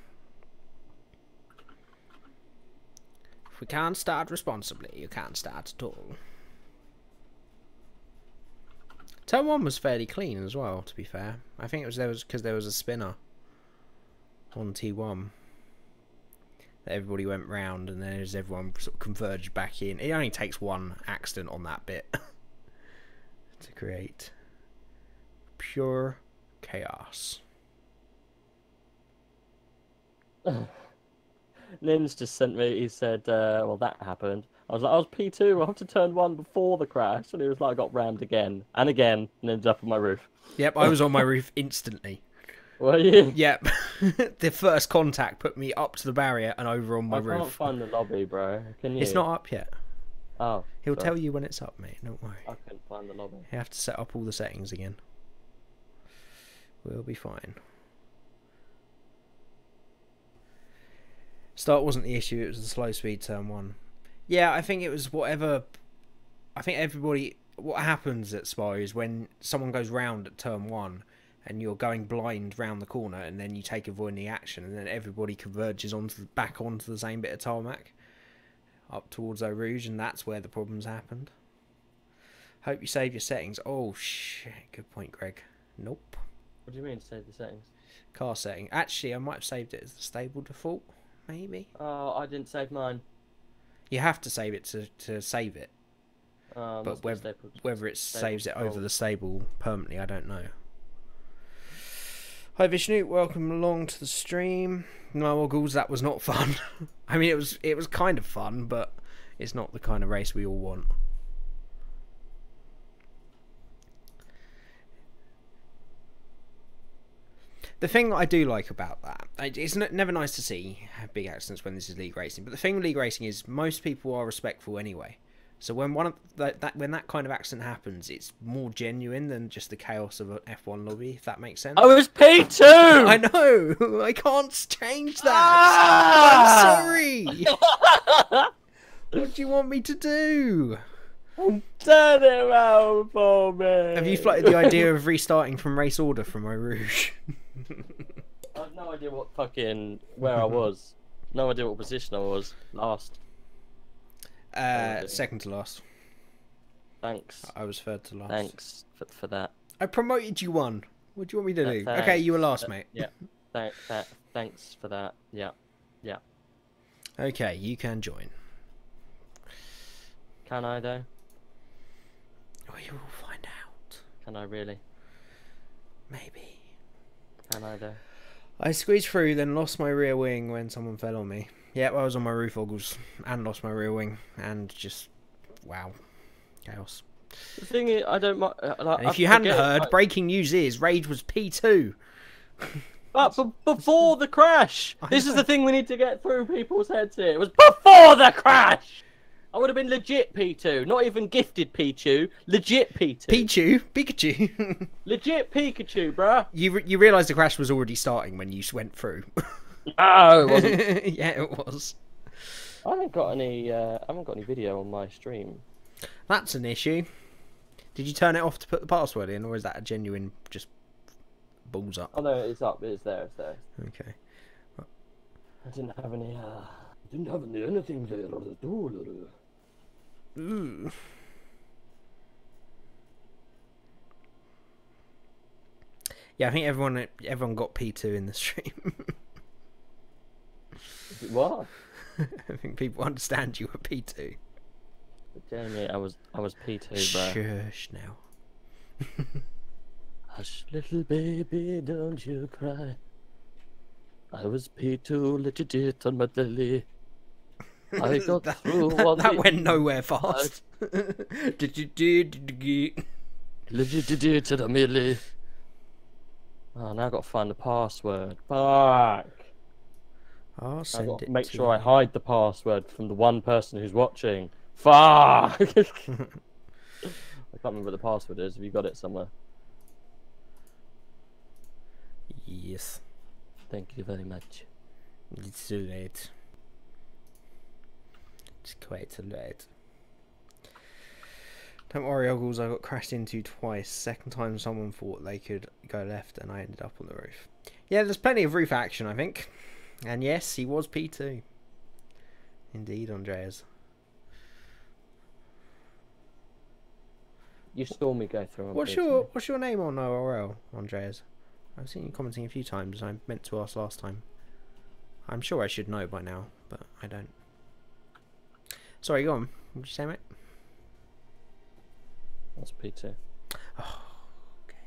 If we can't start responsibly, you can't start at all. Turn 1 was fairly clean as well, to be fair. I think it was because there was a spinner on T1 that everybody went round, and then as everyone sort of converged back in. It only takes one accident on that bit to create pure chaos. Nin's just sent me, he said, well, that happened. I was like, I was P2, I have to turn 1 before the crash. And he was like, I got rammed again and again, and ended up on my roof. Yep, I was on my roof instantly. Were you? Yep. The first contact put me up to the barrier and over on my roof. I can't find the lobby, bro. Can you? It's not up yet. Oh. He'll tell you when it's up, mate. Don't worry. I couldn't find the lobby. You have to set up all the settings again. We'll be fine. Start wasn't the issue, it was the slow speed turn 1. Yeah, I think it was whatever... I think everybody... What happens at Spa is when someone goes round at turn 1 and you're going blind round the corner and then you take avoiding action and then everybody converges back onto the same bit of tarmac up towards Eau Rouge, and that's where the problems happened. Hope you save your settings. Oh, shit. Good point, Greg. Nope. What do you mean, save the settings? Car setting. Actually, I might have saved it as the stable default. Maybe. Oh, I didn't save mine. You have to save it to save it. But whether it saves it over the stable permanently, I don't know. Hi Vishnu, welcome along to the stream. No, Oggles, that was not fun. I mean, it was kind of fun, but it's not the kind of race we all want. The thing that I do like about that, it's never nice to see big accidents when this is league racing, but the thing with league racing is most people are respectful anyway. So when when that kind of accident happens, it's more genuine than just the chaos of an F1 lobby, if that makes sense. I was P2! I know! I can't change that! I'm sorry! What do you want me to do? Turn it around for me! Have you floated the idea of restarting from race order from Eau Rouge? I have no idea where I was. No idea what position I was last. Second to last. Thanks. I was third to last. Thanks for that. I promoted you one. What do you want me to do? Okay, you were last, mate. Yeah. Thanks for that. Yeah. Yeah. Okay, you can join. Can I though? Oh, you will find out. Can I really? Maybe. Can I though? I squeezed through, then lost my rear wing when someone fell on me. Yep, I was on my roof Oggles and lost my rear wing, and just wow, chaos. The thing is, I don't mind. If you hadn't heard, breaking news is Rage was P2. But before the crash, this is the thing we need to get through people's heads here. It was before the crash. I would have been legit P2, not even gifted Pichu, legit P2. Pikachu. Legit Pikachu, bruh. You realised the crash was already starting when you went through. Oh, it wasn't. Yeah, it was. I haven't got any video on my stream. That's an issue. Did you turn it off to put the password in, or is that a genuine just balls up? Oh no, it's up. It's there. Okay. I didn't have any. Didn't have anything there at all. Ooh. Yeah, I think everyone got P2 in the stream. What? I think people understand you were P2. Jamie, I was P2, bro. Shush now. Hush, little baby, don't you cry. I was P2, legit on my daily. I got through one. That went nowhere fast. Legit to the milli. Oh, now I've got to find the password. Fuck. I'll I've send got it to make to sure I you. hide the password from the one person who's watching. Fuck! I can't remember what the password is. Have you got it somewhere? Yes. Thank you very much. It's too late. It's quite too late. Don't worry, Oggles, I got crashed into twice. Second time someone thought they could go left and I ended up on the roof. Yeah, there's plenty of roof action, I think. And yes, he was P2. Indeed, Andreas. You saw me go through. What's your name on ORL, Andreas? I've seen you commenting a few times. I meant to ask last time. I'm sure I should know by now, but I don't. Sorry, go on. What did you say, mate? That's P2. Oh, okay.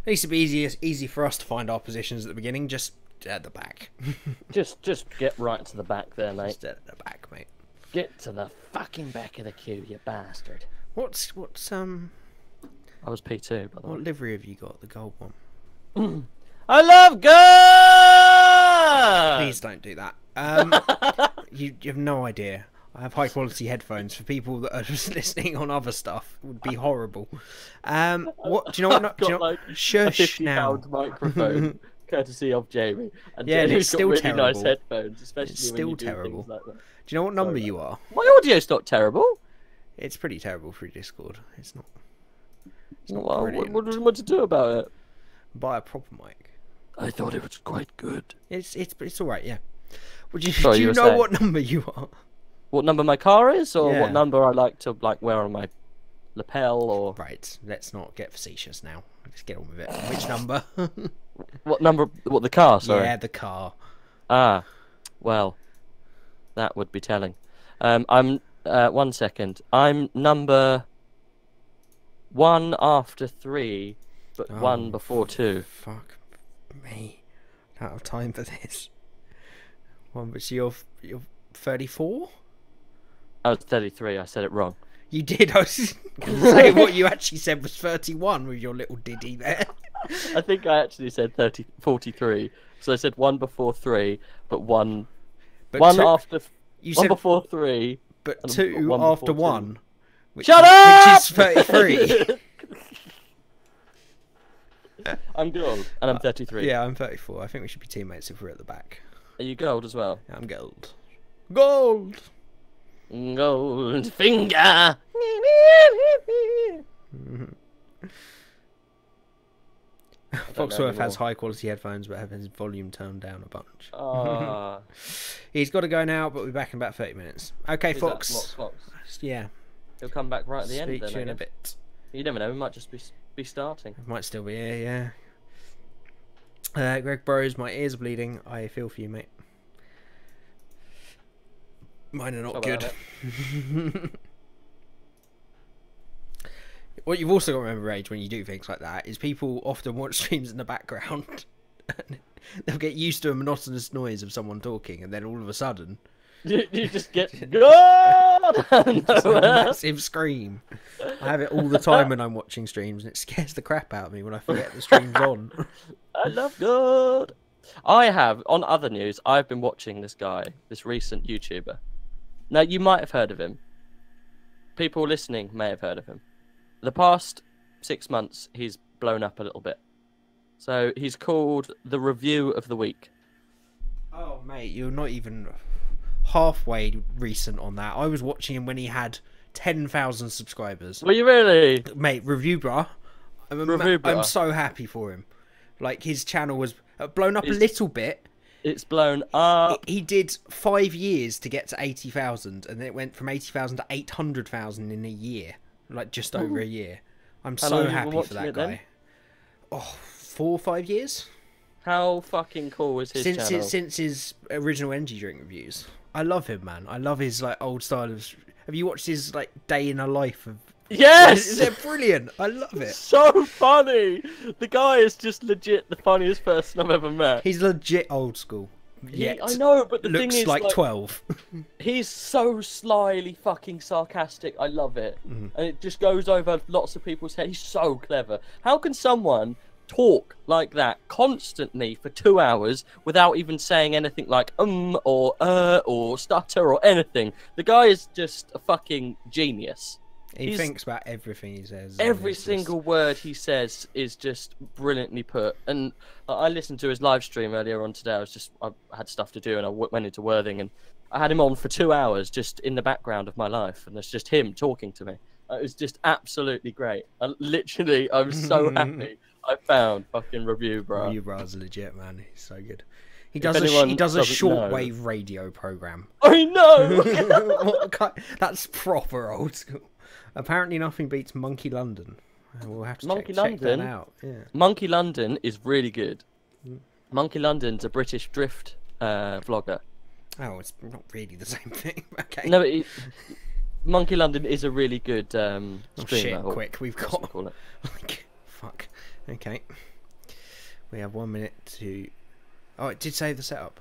It needs to be easy for us to find our positions at the beginning, just at the back. just get right to the back there, mate. Just at the back, mate. Get to the fucking back of the queue, you bastard. What's I was P2, by the way. what livery have you got? The gold one. I love God! Please don't do that. You have no idea. I have high quality headphones for people that are just listening on other stuff. It would be horrible. What do you know? What? I've got like shush a 50 now. pound microphone, courtesy of Jamie. And Yeah, and Jamie's it's got still really terrible. nice headphones, especially It's when still you do terrible. things like that. Do you know what number you are? My audio's not terrible. It's pretty terrible through Discord. It's not. It's not Well, brilliant. what do you want to do about it? Buy a proper mic. I thought it was quite good. It's all right. Yeah. Would you? Sorry, do you you were know saying? what number you are? What number my car is, or Yeah. what number I like to wear on my lapel, or Right. Let's not get facetious now. Let's get on with it. Which number? what number? What the car? Sorry. Yeah, the car. Ah, well, that would be telling. I'm 1 second. I'm number 1 after 3, but 1 before 2. Fuck me. Out of time for this. One, but you're 34. I was 33. I said it wrong. You did. I was going to say what you actually said was 31 with your little ditty there. I think I actually said 43. So I said 1 before 3, but 1 But 1 two, after you 1 said, before 3. but and 2 1 after before 1. 2. Which Shut is, up! Which is 33. I'm gold, and I'm 33. Yeah, I'm 34. I think we should be teammates if we're at the back. Are you gold as well? I'm gold. Gold! Gold finger. Foxworth has high quality headphones but have his volume turned down a bunch. Ah, He's got to go now, but we'll be back in about 30 minutes. Okay, is Fox. that what, Fox? Yeah. He'll come back right at the end. Speak Then to you I in a guess. bit. You never know. We might just be starting. I might still be here, yeah. Greg Bros, my ears are bleeding. I feel for you, mate. Mine are not Sorry good. about What you've also got to remember, Rage, when you do things like that, is people often watch streams in the background. And they'll get used to a monotonous noise of someone talking, and then all of a sudden, You just get God. just a massive scream. I have it all the time when I'm watching streams, and it scares the crap out of me when I forget the stream's on. I love God. I have, on other news, I've been watching this guy, this recent YouTuber. Now, you might have heard of him. People listening may have heard of him. The past 6 months, he's blown up a little bit. So, he's called The Review of the Week. Oh, mate, you're not even halfway recent on that. I was watching him when he had 10,000 subscribers. Were you really? Mate, Review Bruh. I'm so happy for him. Like, his channel was blown up a little bit. It's blown up. He did 5 years to get to 80,000, and then it went from 80,000 to 800,000 in a year. Like, just over a year. I'm How so long have you been happy for watching that it guy. then? Oh, 4 or 5 years? How fucking cool is his channel? Since his original energy drink reviews. I love him, man. I love his, like, old style of... Have you watched his, like, day in a life of... Yes! Is it brilliant? I love it. So funny! The guy is just legit the funniest person I've ever met. He's legit old school. Yet I know, but the looks thing is, like 12. He's so slyly fucking sarcastic. I love it. Mm. And it just goes over lots of people's head. He's so clever. How can someone talk like that constantly for 2 hours without even saying anything like or stutter or anything? The guy is just a fucking genius. He thinks about everything he says. Every single word he says is just brilliantly put. And I listened to his live stream earlier on today. I had stuff to do, and I went into Worthing, and I had him on for 2 hours just in the background of my life, and it's just him talking to me. It was just absolutely great. I'm so happy I found fucking Review Bro. Review Bro's legit, man. He's so good. He If does anyone he does a doesn't know- shortwave radio program. I know. That's proper old school. Apparently nothing beats Monkey London. We'll have to Monkey check that London? out. Yeah. Monkey London is really good. Mm. Monkey London's a British drift vlogger. Oh, it's not really the same thing. Okay. No, Monkey London is a really good streamer. Oh shit! or Quick, we've what's got. we call it. Fuck. Okay. We have 1 minute to. Oh, it did say the setup.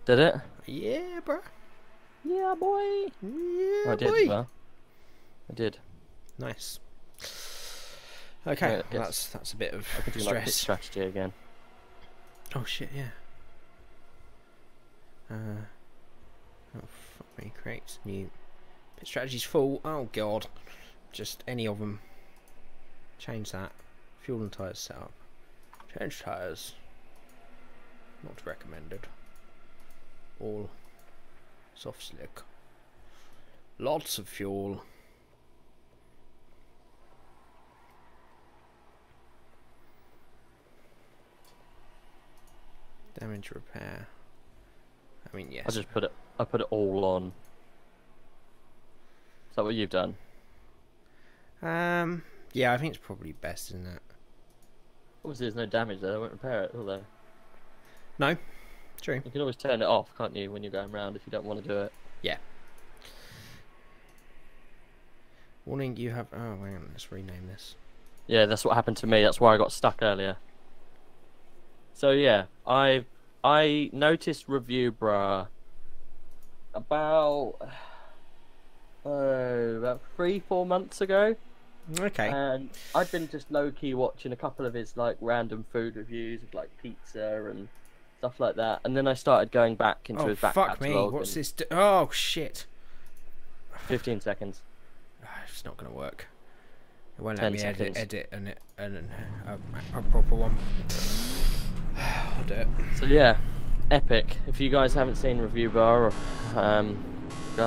Did it? Yeah, bro. Yeah, boy. Yeah, I did boy. as well. I did. Nice. Okay, Yeah, that's a bit of I could do my pit stress. strategy again. Oh shit, yeah. Oh fuck me, creates new pit strategy's full. Oh god, just any of them. Change that. Fuel and tires setup. Change tires. Not recommended. All soft slick. Lots of fuel. Damage repair. I mean, yes. I put it all on. Is that what you've done? Yeah, I think it's probably best, isn't it? Obviously, there's no damage there. They won't repair it, will they? No, true. You can always turn it off, can't you, when you're going around if you don't want to do it? Yeah. Warning, you have. Oh, hang on. Let's rename this. Yeah, that's what happened to me. That's why I got stuck earlier. So yeah, I noticed Review Bruh about 3-4 months ago. Okay. And I'd been just low key watching a couple of his like random food reviews of like pizza and stuff like that. And then I started going back into his back fuck me! catalogue What's and- this? Oh shit! 15 seconds. It's not gonna work. It won't 10 let me seconds. edit a proper one. I'll do it. So yeah, epic. If you guys haven't seen Review Bar, go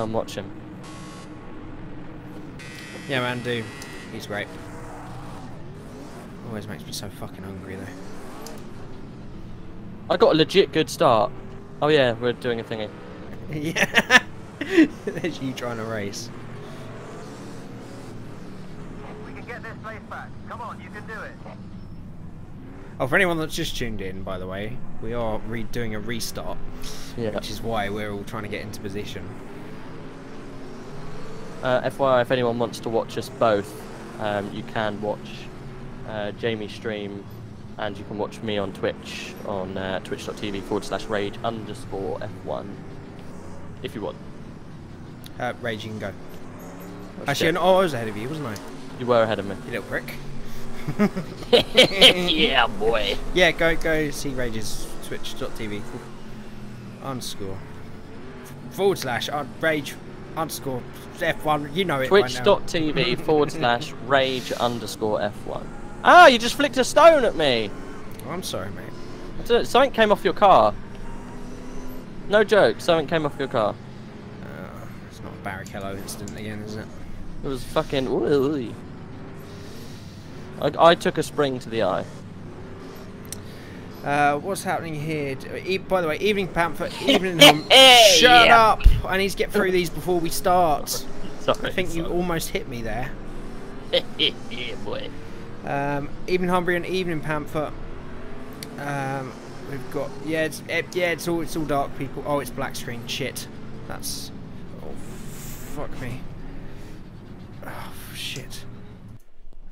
and watch him. Yeah, man, do. He's great. Always makes me so fucking hungry though. I got a legit good start. Oh yeah, we're doing a thingy. Yeah. There's you trying to race. We can get this place back. Come on, you can do it. Oh, for anyone that's just tuned in, by the way, we are doing a restart, Yeah. which is why we're all trying to get into position. FYI, if anyone wants to watch us both, you can watch Jamie stream, and you can watch me on Twitch on twitch.tv/rage_F1 if you want. Rage, you can go. Oh, Actually, shit. no, I was ahead of you, wasn't I? You were ahead of me. You little prick. Yeah, boy. Yeah, go see Rage's twitch.tv /rage _F1. You know it. Twitch.tv/rage_F1. Ah, you just flicked a stone at me. Oh, I'm sorry, mate. Something came off your car. No joke, something came off your car. It's not a Barrichello incident again, is it? It was fucking. Ooh. I took a spring to the eye. What's happening here? By the way, Evening Panther, Evening Shut Yeah. up! I need to get through these before we start. Sorry. I think you almost hit me there. Yeah, boy. Evening Humbury and Evening Panther. We've got it's all dark, people. Oh, it's black screen. Shit. That's fuck me. Oh shit.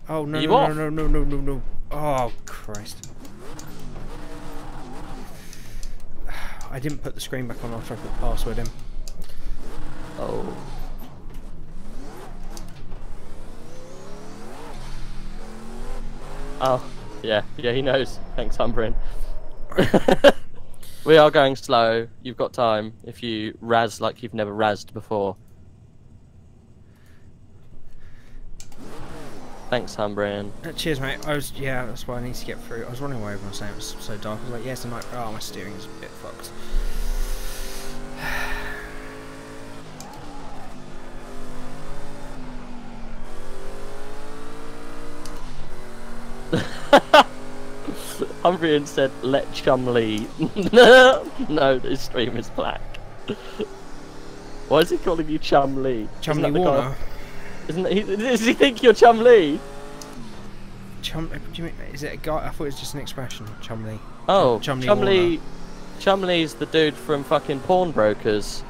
Oh no You no, off? no. Oh Christ. I didn't put the screen back on after I put the password in. Oh. Oh, yeah, he knows. Thanks, Umbrin. We are going slow. You've got time if you razz like you've never razzed before. Thanks, Umbrin. Cheers, mate. That's why I need to get through. I was wondering why everyone was saying it was so dark. I was like, yes, I'm like, oh, my steering is a bit fucked. Umbreon said, let Chum lead. No, this stream is black. Why is he calling you Chum Lee? Chumley Warner. Isn't he? Does he think you're Chumlee? Do you mean, is it a guy? I thought it was just an expression. Chumlee. Oh, Chumlee. Chumlee's the dude from fucking pawnbrokers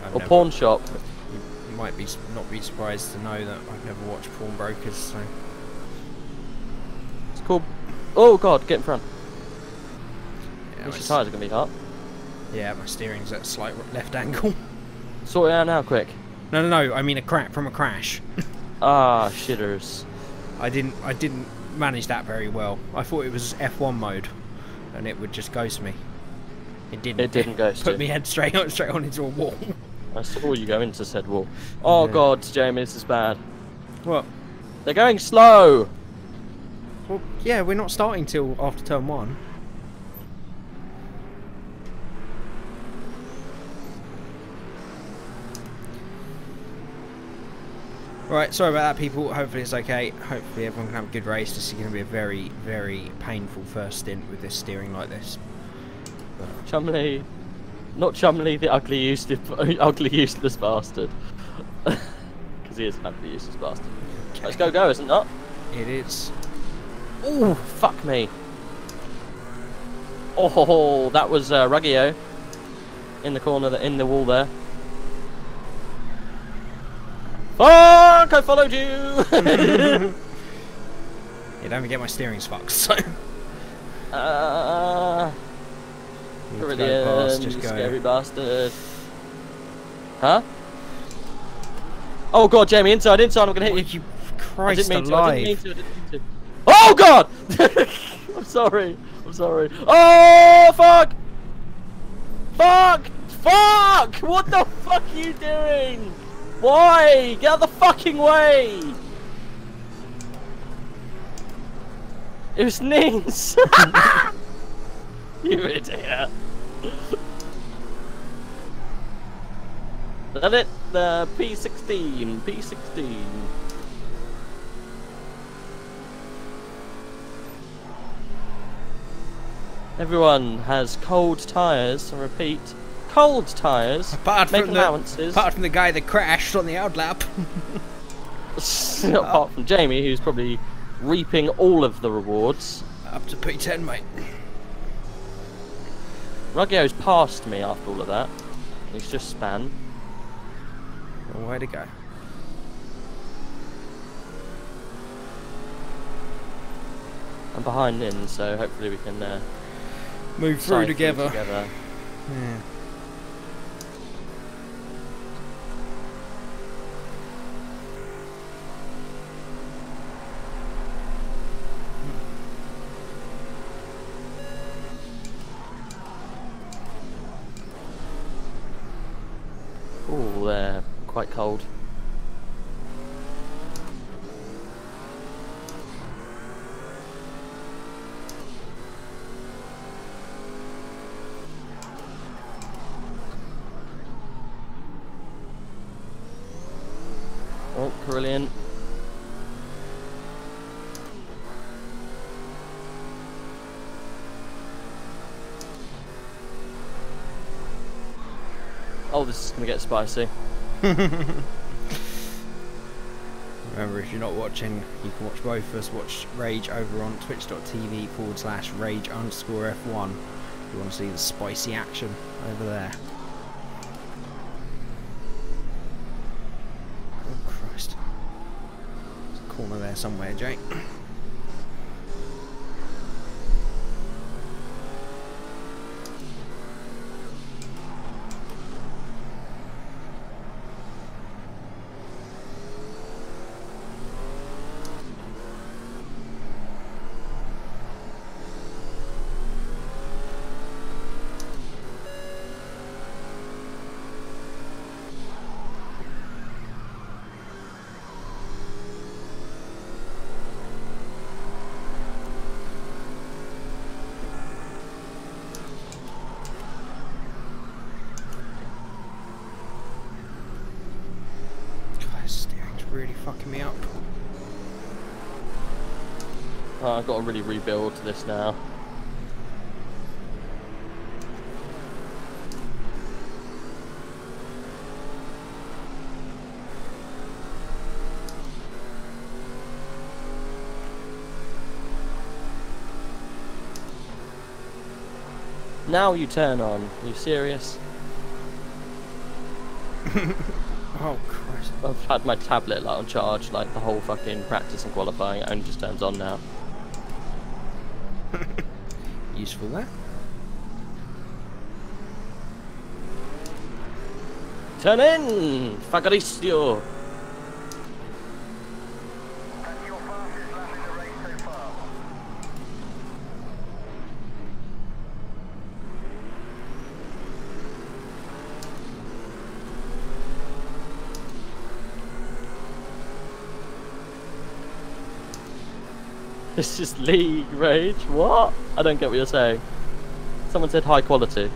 I've or never- pawn shop. You might be not be surprised to know that I've never watched Pawnbrokers. So It's called. Oh god, get in front. yeah, Your tyres are gonna be hot. yeah, my steering's at a slight left angle. Sort it out now, quick. No. I mean a crack from a crash. Ah, shitters. I didn't manage that very well. I thought it was F1 mode, and it would just ghost me. It didn't. It didn't ghost Put you. me head straight on into a wall. I saw you go into said wall. Oh Yeah. god, Jamie, this is bad. What? They're going slow. Well, yeah, we're not starting till after turn 1. Right, sorry about that, people. Hopefully it's okay. Hopefully everyone can have a good race. This is going to be a very, very painful first stint with this steering like this. Chumlee. Not Chumlee, the ugly, useless bastard. Because he is an ugly, useless bastard. Let's go, isn't it not? It is. Oh, fuck me. Oh, that was Ruggio. In the corner, in the wall there. Fuck, I followed you! Yeah, don't forget my steering's fucked, so... You have to go past, Brilliant, just go. scary bastard. Huh? Oh god, Jamie, inside, I'm gonna hit you. I Christ didn't alive. mean to. Oh god! I'm sorry. Oh fuck! Fuck! What the fuck are you doing? Why? Get out of the fucking way! It was Nins! You idiot! Done it, the P16. Everyone has cold tyres, I repeat, cold tyres, make allowances. Apart from the guy that crashed on the outlap. Apart from Jamie, who's probably reaping all of the rewards. Up to P10, mate. Ruggio's passed me after all of that. He's just span. Well, way to go. I'm behind Nin, so hopefully we can Move through side together. Yeah. Oh, they're quite cold. Oh, brilliant. Oh, this is going to get spicy. Remember, if you're not watching, you can watch both of us. Watch Rage over on twitch.tv/rage_F1. If you want to see the spicy action over there. Oh, Christ. There's a corner there somewhere, Jake. Really fucking me up. Oh, I've got to really rebuild this now. Now you turn on. Are you serious? Oh Christ. I've had my tablet like on charge like the whole fucking practice and qualifying. It only just turns on now. Useful there. Turn in! Fagaricio! That's your fastest lap in the race so far. This is league rage. What? I don't get what you're saying. Someone said high quality.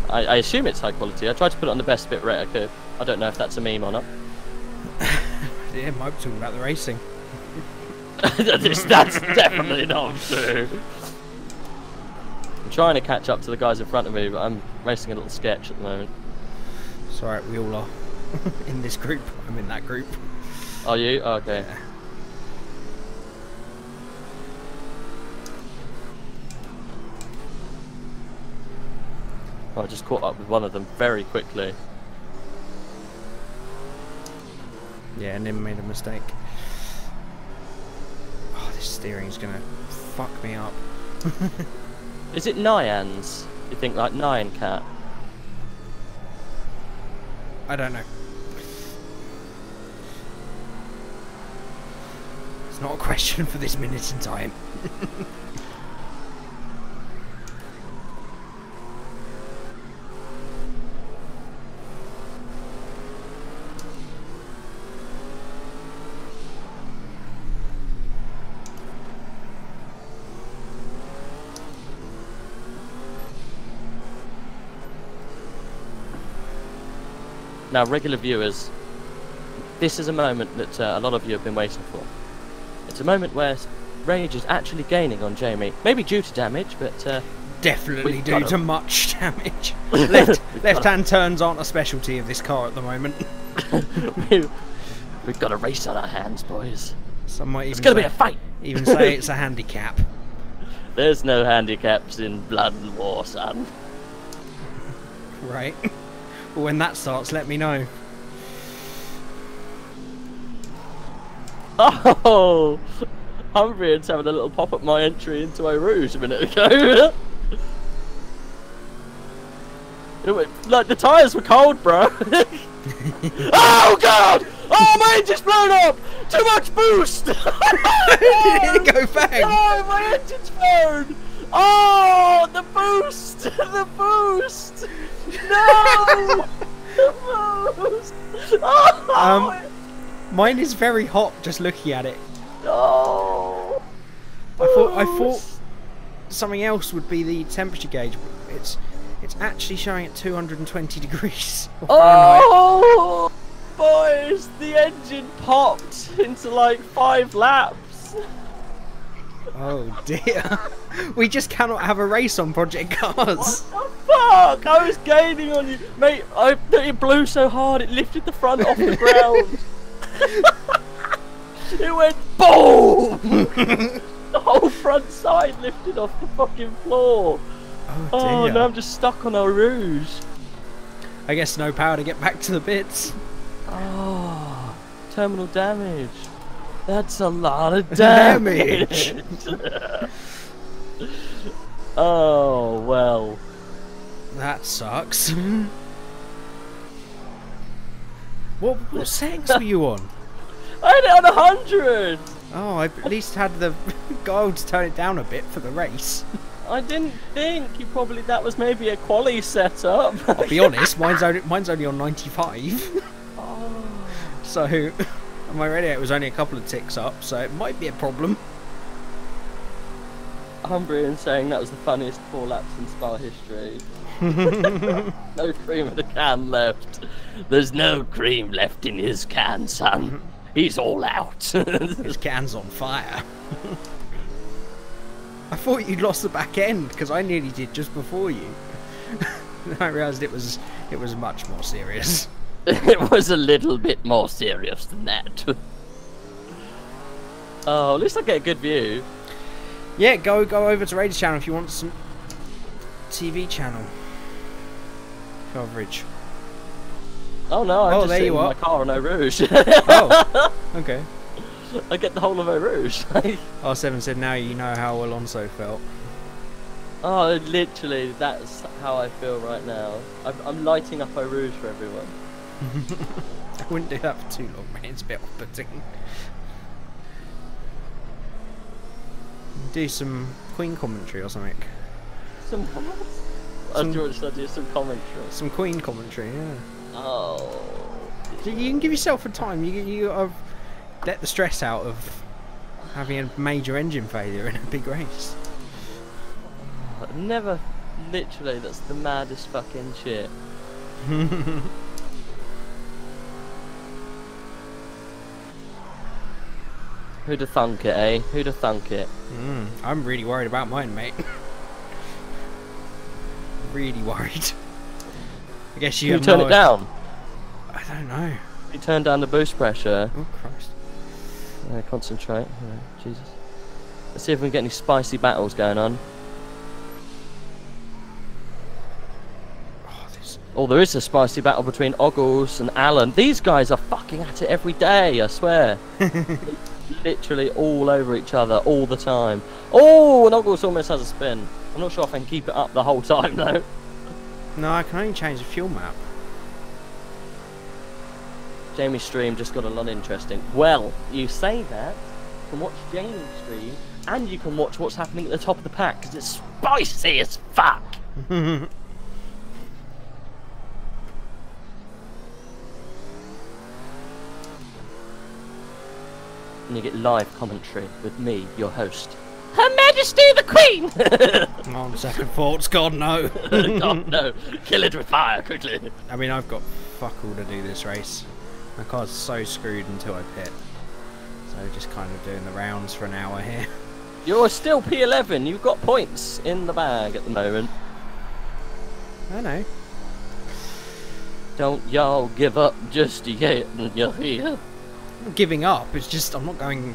I assume it's high quality. I tried to put it on the best bit rate I could. I don't know if that's a meme or not. Yeah, Mike talking about the racing. That's definitely not true. I'm trying to catch up to the guys in front of me, but I'm racing a little sketch at the moment. It's alright, we all are. In this group. I'm in that group. Are you? Oh, okay. Yeah. I just caught up with one of them very quickly. Yeah, and then made a mistake. Oh, this steering's gonna fuck me up. Is it Nyans? You think like Nyan Cat? I don't know. It's not a question for this minute in time. Now, regular viewers, this is a moment that a lot of you have been waiting for. It's a moment where Rage is actually gaining on Jamie. Maybe due to damage, but... Definitely due to much damage. Left-hand turns aren't a specialty of this car at the moment. We've got a race on our hands, boys. Some might even It's going to be a fight! Even say it's a handicap. There's no handicaps in Blood and War, son. Right. Well, when that starts, let me know. Oh! Humbrian's having a little pop at my entry into Eau Rouge a minute ago. Like, the tyres were cold, bro. Oh, God! Oh, my engine's blown up! Too much boost! Did it go bang? Oh, my engine's blown! Oh, the boost! The boost! No! The boost! Oh! Mine is very hot just looking at it. No! I thought something else would be the temperature gauge. But it's actually showing at 220 degrees. Oh, boys! The engine popped into like 5 laps. Oh dear. We just cannot have a race on Project Cars. What the fuck? I was gaining on you. Mate, it blew so hard it lifted the front off the ground. It went BOOM! The whole front side lifted off the fucking floor. Oh dear. Now I'm just stuck on Eau Rouge. I guess no power to get back to the bits. Oh, terminal damage. That's a lot of damage. Oh, well. That sucks. What settings were you on? I had it on 100. Oh, I at least had the goal to turn it down a bit for the race. I didn't think that was maybe a quali setup. I'll be honest, mine's only on 95. Oh. So on my radio it was only a couple of ticks up, so it might be a problem. Humbrian saying that was the funniest 4 laps in Spa history. No cream in the can left. There's no cream left in his can, son. He's all out. His can's on fire. I thought you'd lost the back end because I nearly did just before you. I realised it was much more serious. It was a little bit more serious than that. Oh, at least I get a good view. Yeah, go over to Raider's channel if you want some TV channel coverage? Oh no, I'm Oh, just there sitting you in are. my car on Eau Rouge. Oh, okay. I get the whole of Eau Rouge. R7 said now you know how Alonso felt. Oh, literally, that's how I feel right now. I'm lighting up Eau Rouge for everyone. I wouldn't do that for too long, mate. It's a bit off-putting. Do some Queen commentary or something. Some what? Some- Do you want to do some commentary? Some Queen commentary, yeah. Oh. You can give yourself a time. You let the stress out of having a major engine failure in a big race. Never, literally, that's the maddest fucking shit. Who'd have thunk it, eh? Who'd have thunk it? I'm really worried about mine, mate. Really worried. I guess you Can you have turn no it down? I don't know. You turn down the boost pressure. Oh Christ. Concentrate. Jesus. Let's see if we can get any spicy battles going on. Oh, there is a spicy battle between Ogles and Alan. These guys are fucking at it every day, I swear. Literally all over each other, all the time. Oh, and Ogles almost has a spin. I'm not sure if I can keep it up the whole time, though. No, I can only change the fuel map. Jamie's stream just got a lot interesting. Well, you say that, you can watch Jamie's stream, and you can watch what's happening at the top of the pack, because it's spicy as fuck. And you get live commentary with me, your host. Her Majesty the Queen! On second thoughts, God no. God, no. Kill it with fire, quickly. I mean, I've got fuck all to do this race. My car's so screwed until I pit. So just kind of doing the rounds for an hour here. You're still P11. You've got points in the bag at the moment. I know. Don't y'all give up just yet. You're here. I'm not giving up. It's just I'm not going.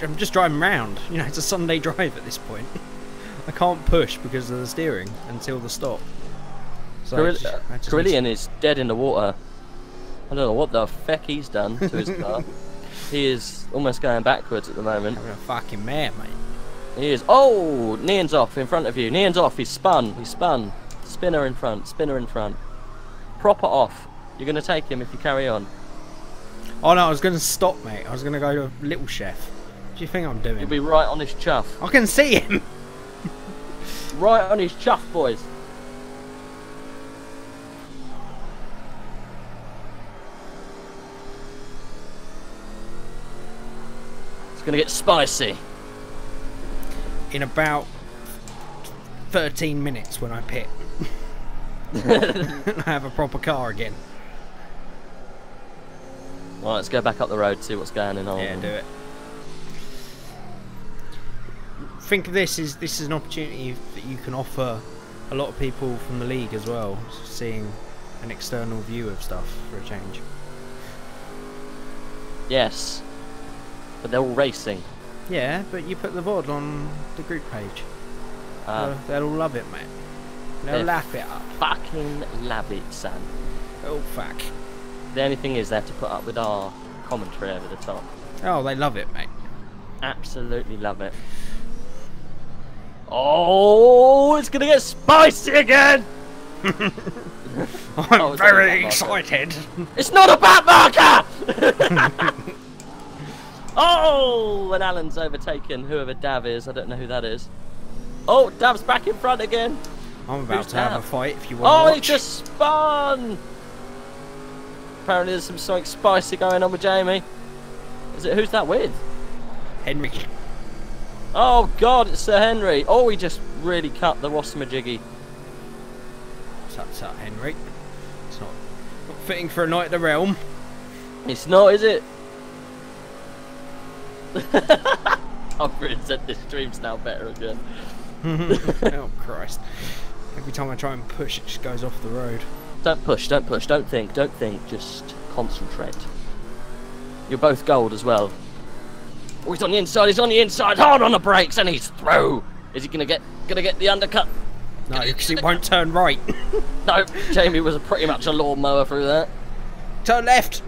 I'm just driving round. You know, it's a Sunday drive at this point. I can't push because of the steering until the stop. So Carillion is dead in the water. I don't know what the feck he's done to his car. He is almost going backwards at the moment. I'm a fucking mare, mate. He is. Oh, Neon's off in front of you. Neon's off. He's spun. He's spun. Spinner in front. Spinner in front. Proper off. You're going to take him if you carry on. Oh no, I was going to stop, mate. I was going to go to Little Chef. What do you think I'm doing? You'll be right on his chuff. I can see him. Right on his chuff, boys. It's going to get spicy. In about 13 minutes when I pit. I have a proper car again. Well, let's go back up the road, see what's going on. Yeah, do it. Think of this is an opportunity that you can offer a lot of people from the league as well, seeing an external view of stuff for a change. Yes, but they're all racing. Yeah, but you put the VOD on the group page. They'll all love it, mate. They'll laugh it up. Fucking love it, son. Oh, fuck. The only thing is they have to put up with our commentary over the top. Oh, they love it, mate. Absolutely love it. Oh, it's gonna get spicy again! I'm very excited. It's not a back marker! Oh, and Alan's overtaken whoever Dav is. I don't know who that is. Oh, Dav's back in front again. I'm about Who's to have Dav? a fight if you want to Oh, watch. he just spun! Apparently there's something spicy going on with Jamie. Is it, who's that with? Henry. Oh God, it's Sir Henry. Oh, he just really cut the Rossmajiggy. What's up, Henry? It's not fitting for a night at the realm. It's not, is it? I've really said this stream's now better again. Oh Christ. Every time I try and push, it just goes off the road. Don't push, don't push, don't think, just concentrate. You're both gold as well. Oh, he's on the inside, hard on the brakes, and he's through. Is he gonna get the undercut? No, because it won't turn right. No, Jamie was pretty much a lawnmower through that. Turn left.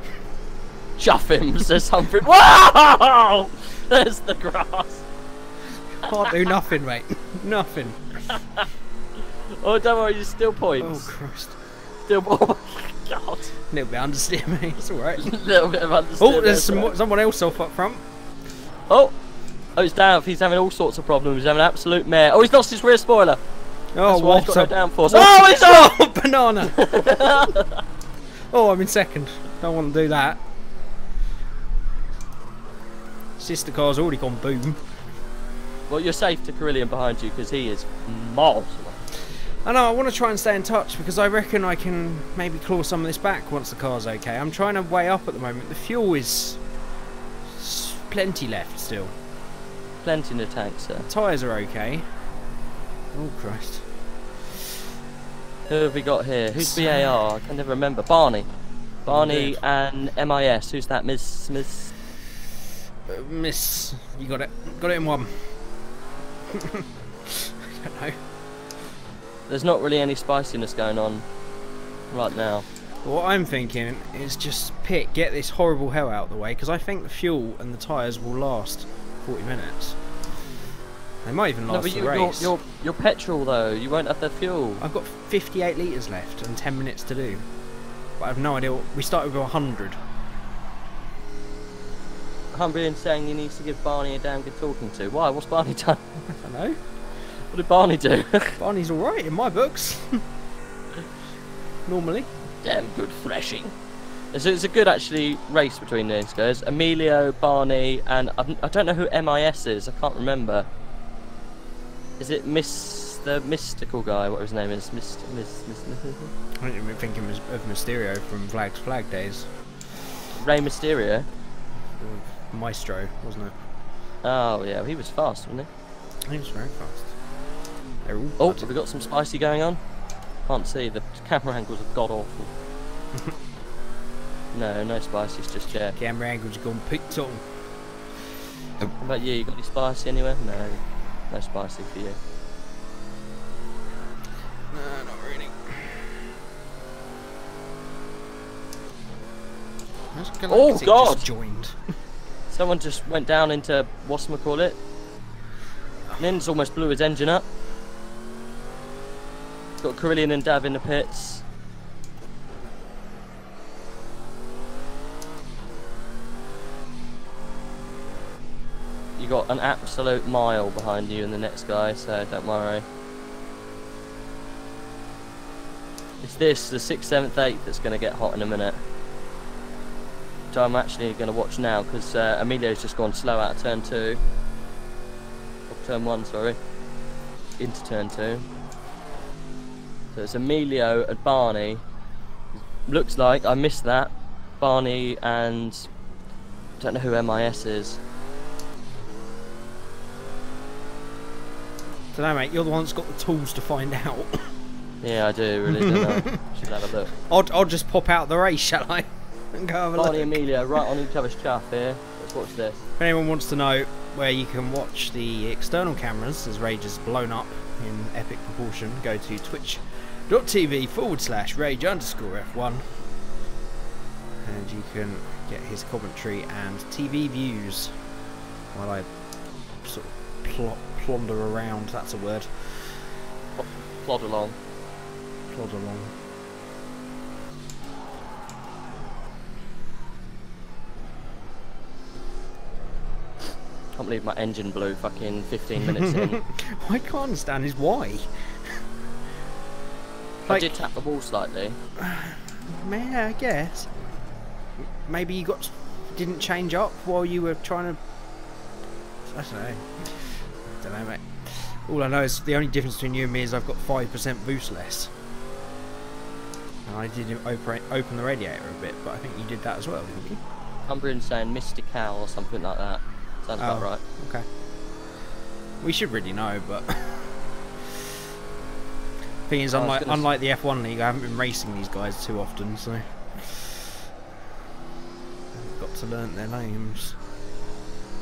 Chuff him, says something. Whoa! There's the grass. Can't do nothing, mate. Nothing. Oh, don't worry, you still points. Oh, Christ. Still, oh my god. A little bit understeer, mate. It's alright. A little bit of understeer. Oh, there's someone else off up front. Oh, it's down. He's having all sorts of problems. He's having an absolute mare. Oh, he's lost his rear spoiler. Oh, That's why what he's got a... no downforce. Oh, it's oh, banana. Oh, I'm in second. Don't want to do that. Sister car's already gone boom. Well, you're safe to Carillion behind you because he is miles away. I know, I want to try and stay in touch because I reckon I can maybe claw some of this back once the car's okay. I'm trying to weigh up at the moment. The fuel is plenty left still. Plenty in the tank, sir. Tyres are okay. Oh, Christ. Who have we got here? Who's BAR? I can never remember. Barney. Barney and MIS. Who's that? Miss. Miss. You got it. Got it in one. I don't know. There's not really any spiciness going on right now. What I'm thinking is just get this horrible hell out of the way because I think the fuel and the tyres will last 40 minutes. They might even last the race. Your petrol though, you won't have the fuel. I've got 58 litres left and 10 minutes to do. But I have no idea we started with 100. Humbrian saying he needs to give Barney a damn good talking to. Why? What's Barney done? I don't know. What did Barney do? Barney's alright in my books. Normally. Damn good thrashing. So it's a good actually race between these guys. Emilio, Barney, and I don't know who MIS is. I can't remember. Is it the mystical guy? What his name is? I don't even think of Mysterio from Flag to Flag days. Rey Mysterio. Maestro, wasn't it? Oh yeah, he was fast, wasn't He was very fast. They're all Oh, have we got some spicy going on? Can't see, the camera angles are god awful. No spices just yet. Camera angles gone picked on. How about you? You got any spicy anywhere? No spicy for you. No, not really. Oh god! Just joined. Someone just went down into whatchamacallit. Nin's almost blew his engine up. Got Carillion and Dav in the pits. You got an absolute mile behind you and the next guy, so don't worry. It's the 6th, 7th, 8th that's going to get hot in a minute. Which I'm actually going to watch now because Emilio's just gone slow out of turn 2. Or turn 1, sorry. Into turn 2. So it's Emilio and Barney. Looks like, I missed that. Barney and... I don't know who MIS is. Don't know, mate. You're the one that's got the tools to find out. Yeah, I do, really, don't I? Should have a look. I'll just pop out the race, shall I? And go have a Barney look. and Emilio right on each other's chaff here. Let's watch this. If anyone wants to know where you can watch the external cameras as Rage is blown up in epic proportion, go to twitch.tv/Rage_F1 and you can get his commentary and TV views while I sort of plunder around, that's a word. Plod along. Plod along. Can't believe my engine blew fucking 15 minutes in. What I can't understand is why. I did tap the wall slightly. I guess. Maybe you didn't change up while you were trying to... I don't know, mate. All I know is the only difference between you and me is I've got 5% boost less. And I did open the radiator a bit, but I think you did that as well, didn't you? Humbrian saying Mystical or something like that. Sounds about right. Okay. We should really know, but... Thing is, unlike the F1 League, I haven't been racing these guys too often, so... I've got to learn their names.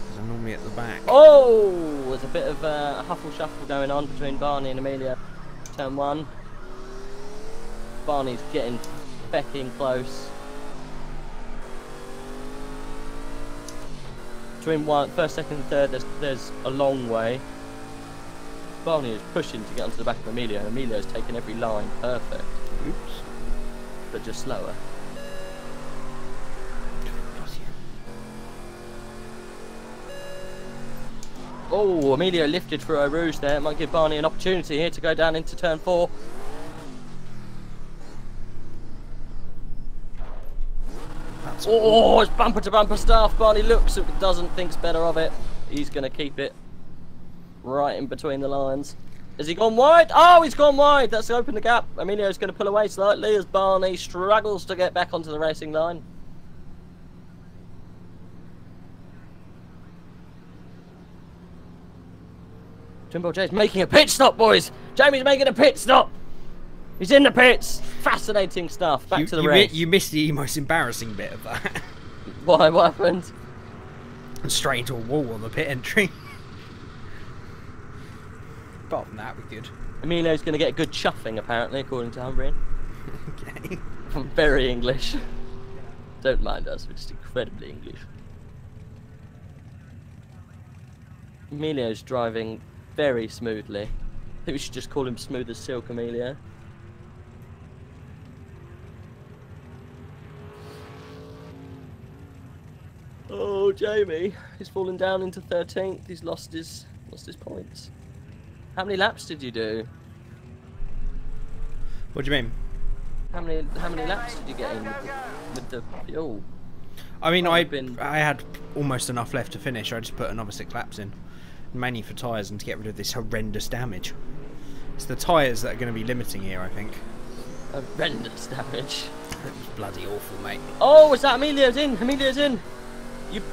Because I'm normally at the back. Oh! There's a bit of huffle shuffle going on between Barney and Emilio. Turn 1. Barney's getting becking close. Between first, second, and third, there's a long way. Barney is pushing to get onto the back of Emilio. Emilio's taken every line perfect. Oops. But just slower. Oh, Emilio lifted through a rouge there. It might give Barney an opportunity here to go down into turn 4. Oh, it's bumper to bumper stuff. Barney looks, doesn't, thinks better of it. He's going to keep it right in between the lines. Has he gone wide? Oh, he's gone wide. That's opened the gap. Emilio's going to pull away slightly as Barney struggles to get back onto the racing line. Jimbo J's making a pit stop, boys. Jamie's making a pit stop. He's in the pits. Fascinating stuff. Back to the race. You missed the most embarrassing bit of that. Why? What happened? And straight into a wall on the pit entry. Apart from that, we're good. Emilio's going to get a good chuffing, apparently, according to Humbrian. Okay. I'm very English. Don't mind us, we're just incredibly English. Emilio's driving very smoothly. I think we should just call him Smooth as Silk Emilio. Oh, Jamie, he's fallen down into 13th. He's lost his points. How many laps did you do? What do you mean? How many laps did you get in with the fuel? I mean, I had almost enough left to finish. I just put another 6 laps in, mainly for tyres and to get rid of this horrendous damage. It's the tyres that are going to be limiting here, I think. Horrendous damage. It was bloody awful, mate. Oh, is that Emilio's in? Emilio's in.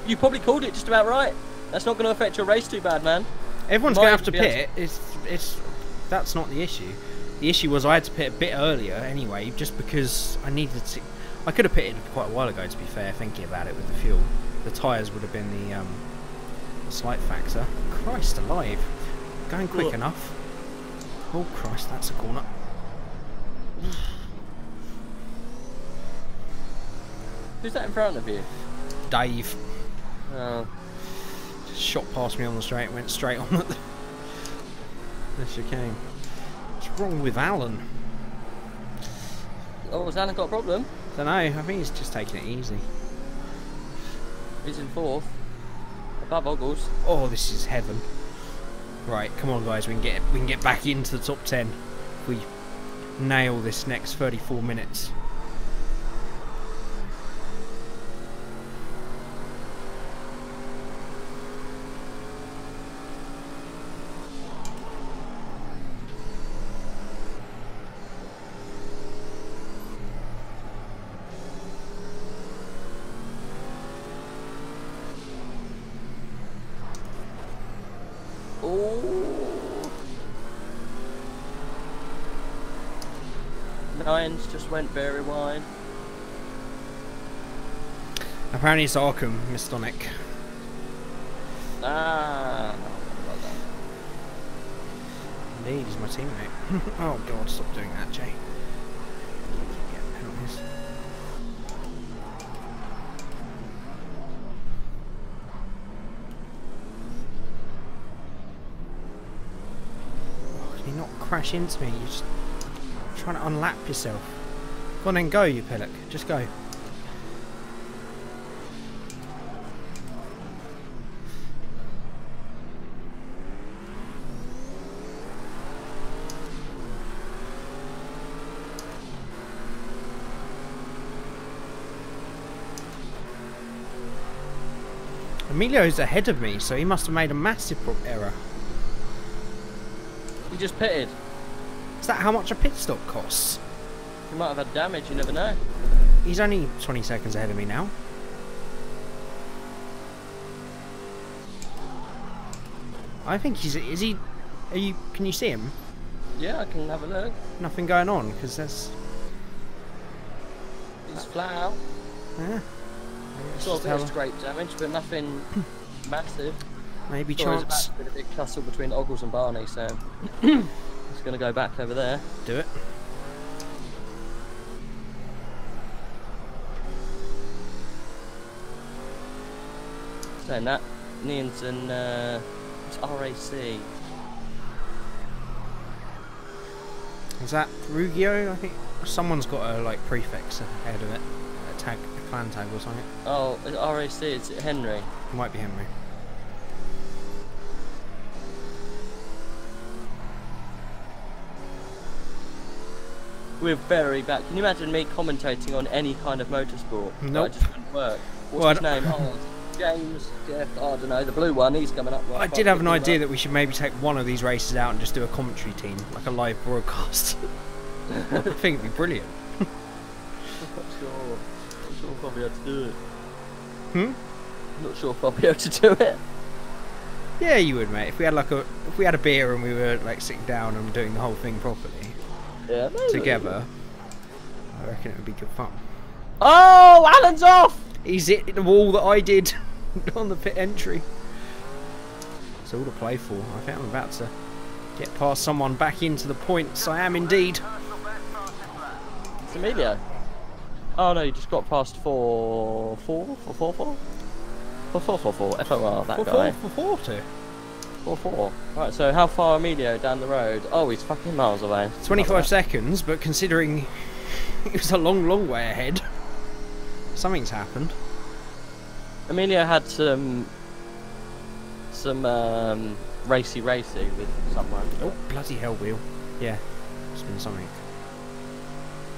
You probably called it just about right. That's not going to affect your race too bad, man. Everyone's going to have to pit. That's not the issue. The issue was I had to pit a bit earlier anyway, just because I needed to. I could have pitted quite a while ago, to be fair, thinking about it with the fuel. The tyres would have been the slight factor. Christ alive. Going quick enough. Oh, Christ, that's a corner. Who's that in front of you? Dave. Oh. Just shot past me on the straight and went straight on at the... There she came. What's wrong with Alan? Oh, has Alan got a problem? Don't know, I think he's just taking it easy. He's in 4th. Above Ogles. Oh, this is heaven. Right, come on guys, we can get back into the top 10 if we nail this next 34 minutes. Nines just went very wide. Apparently it's Arkham, Mistonic. Ah. Indeed, he's my teammate. Oh god, stop doing that, Jay. Keep getting penalties. Oh, can you not crash into me? You're just trying to unlap yourself. Go on then, go, you pillock. Just go. Emilio's ahead of me, so he must have made a massive error. He just pitted. Is that how much a pit stop costs? He might have had damage, you never know. He's only 20 seconds ahead of me now. I think he's... Is he... Are you... Can you see him? Yeah, I can have a look. Nothing going on, because there's... He's flat out. Yeah. Sort of scrape damage, but nothing massive. Maybe There's chance. a bit of a big tussle between Ogles and Barney, so... Just gonna go back over there. Do it. Saying that, Nians and it's RAC. Is that Rugio? I think someone's got a like prefix ahead of it, a tag, a clan tag or something. Oh, it's RAC. It's Henry. It might be Henry. We're very back. Can you imagine me commentating on any kind of motorsport? Nope. It just wouldn't work. What's Well, his name? Oh, James, Jeff, I don't know, the blue one, he's coming up. I did have an idea that we should maybe take one of these races out and just do a commentary team, like a live broadcast. I think it'd be brilliant. I'm not sure. I'm not sure if I'll be able to do it. Hmm? I'm not sure if I'll be able to do it. Yeah, you would, mate. If we had a beer and we were like sitting down and doing the whole thing properly Yeah, maybe. together, I reckon it would be good fun. Oh, Alan's off! He's hit the wall that I did on the pit entry. It's all to play for. I think I'm about to get past someone back into the points. I am indeed. It's Emilio. Oh no, you just got past 4-4? FOR, that guy. 4-4. 4-4. Right, so how far Emilio down the road? Oh, he's fucking miles away. 25 seconds, but considering it was a long, long way ahead, something's happened. Emilio had some racy with someone. Oh, bloody hell wheel. Yeah, it's been something.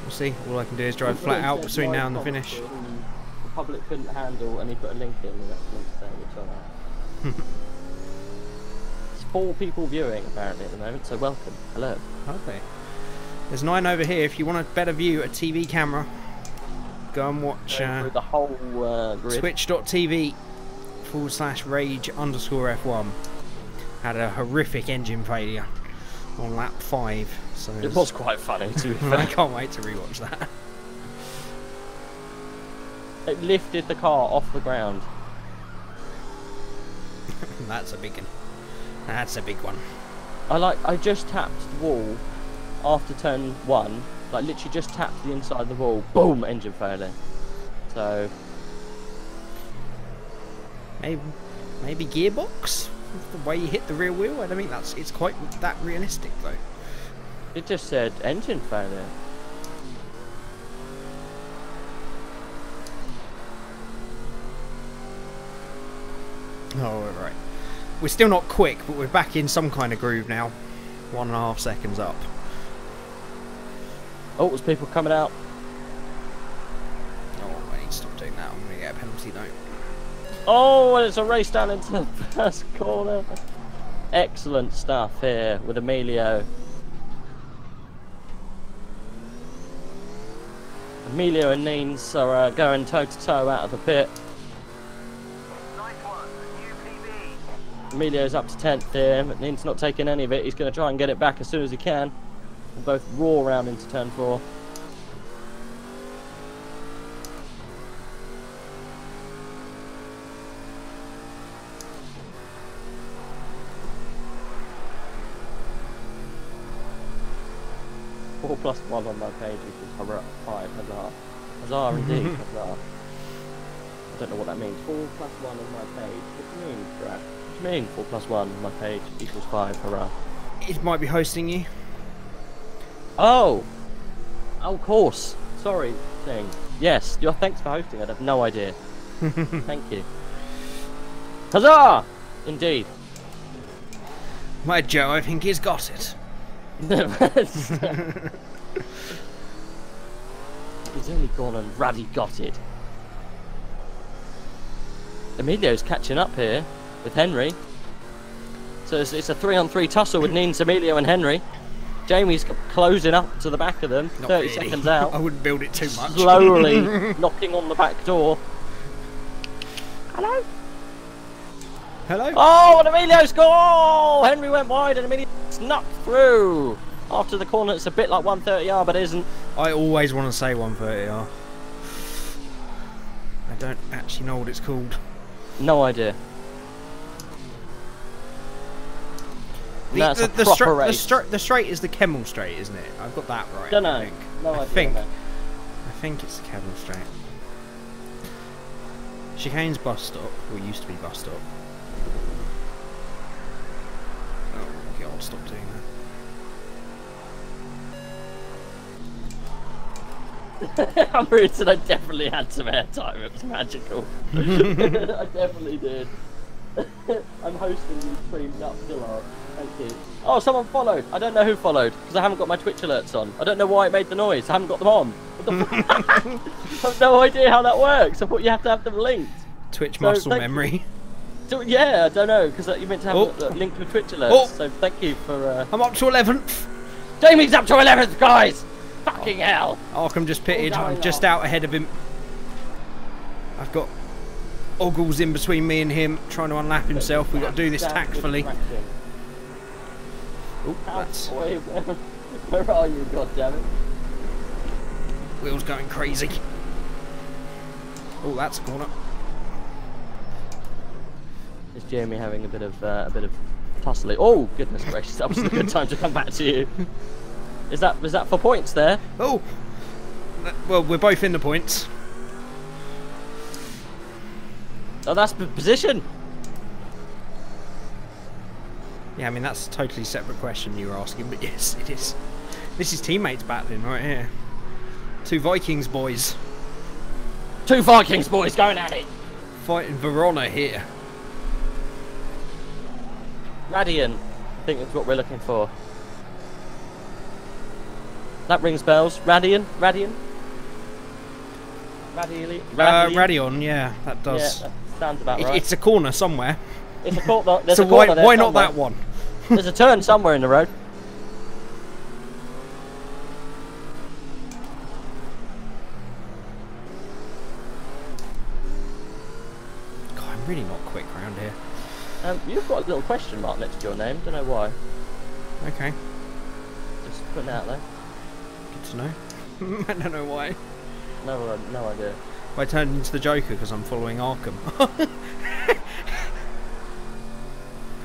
We'll see. All I can do is drive flat out between now and the finish. The public couldn't handle, and he put a link in, and that's link saying which one. It's 4 people viewing apparently at the moment, so welcome. Hello. Okay. There's 9 over here. If you want a better view, a TV camera, go and watch Through the whole grid. twitch.tv/rage_F1. Had a horrific engine failure on lap 5. So It was quite funny to be I fair. can't wait to rewatch that. It lifted the car off the ground. That's a big one. That's a big one. I just tapped the wall after turn 1, like literally just tapped the inside of the wall, boom, engine failure. So maybe gearbox? The way you hit the rear wheel? I don't think it's quite that realistic though. it just said engine failure. Oh, right. We're still not quick, but we're back in some kind of groove now. 1.5 seconds up. Oh, there's people coming out. Oh, I need to stop doing that. I'm going to get a penalty note. Oh, and it's a race down into the first corner. Excellent stuff here with Emilio. Emilio and Neens are going toe to toe out of the pit. Nice one, UPB. Emilio's up to 10th here, but Neens not taking any of it. He's going to try and get it back as soon as he can. We'll both roar round into turn 4. Four plus 1 on my page equals 5. Huzzah. Huzzah indeed. Huzzah. I don't know what that means. 4 plus 1 on my page. What do you mean, Brad? What do you mean 4 plus 1 on my page equals 5? Hurrah. It might be hosting you. Oh! Of course. Sorry, thing. Yes, thanks for hosting. I'd have no idea. Thank you. Huzzah! Indeed. My Joe, I think he's got it. He's only gone and ruddy got it. Emilio's catching up here with Henry. So it's a 3-on-3 tussle with Neens, Emilio and Henry. Jamie's closing up to the back of them, Not 30 really. seconds out. I wouldn't build it too much. Slowly knocking on the back door. Hello? Hello? Oh, and Emilio's goal! Henry went wide and Emilio snuck through. After the corner, it's a bit like 130R, but it isn't. I always want to say 130R. I don't actually know what it's called. No idea. No, it's a proper race. The straight is the Kemmel straight, isn't it? I've got that right. Don't know. I think. No I idea. think. No. I think it's the Kemmel straight. Chicane's bus stop, or used to be bus stop. Oh god, stop doing that. I'm rooted. I definitely had some airtime. It was magical. I definitely did. I'm hosting these streams up still. Thank you. Oh, someone followed. I don't know who followed because I haven't got my Twitch alerts on. I don't know why it made the noise. I haven't got them on. What the fuck? I have no idea how that works. I thought you have to have them linked. Twitch muscle memory. So, yeah, I don't know because you meant to have a link to Twitch alerts. Oh. So thank you for. I'm up to 11th. Jamie's up to 11th, guys. Fucking hell. Arkham just pitted. All going I'm just off. out ahead of him. I've got Oggles in between me and him, trying to unlap himself. We've got to do this tactfully. Oh, that's Boy, where are you, goddammit? wheels going crazy. Oh, that's a corner. Is Jamie having a bit of tussling? Oh goodness gracious! That was a good time to come back to you. Was that for points there? Oh, well, we're both in the points. Oh, that's position. Yeah, I mean that's a totally separate question you were asking, but yes, it is. This is teammates battling right here. Two Vikings boys Two Vikings boys going at it. fighting Verona here. Radiant, I think that's what we're looking for. That rings bells. Radiant. Radion, yeah, that does. Yeah, that sounds about right. It's a corner somewhere. It's a corner. There's So a corner there why not somewhere. that one? There's a turn somewhere in the road. God, I'm really not quick round here. You've got a little question mark next to your name. Don't know why. Okay, Just putting it out there. good to know. I don't know why. No idea. I turned into the Joker because I'm following Arkham.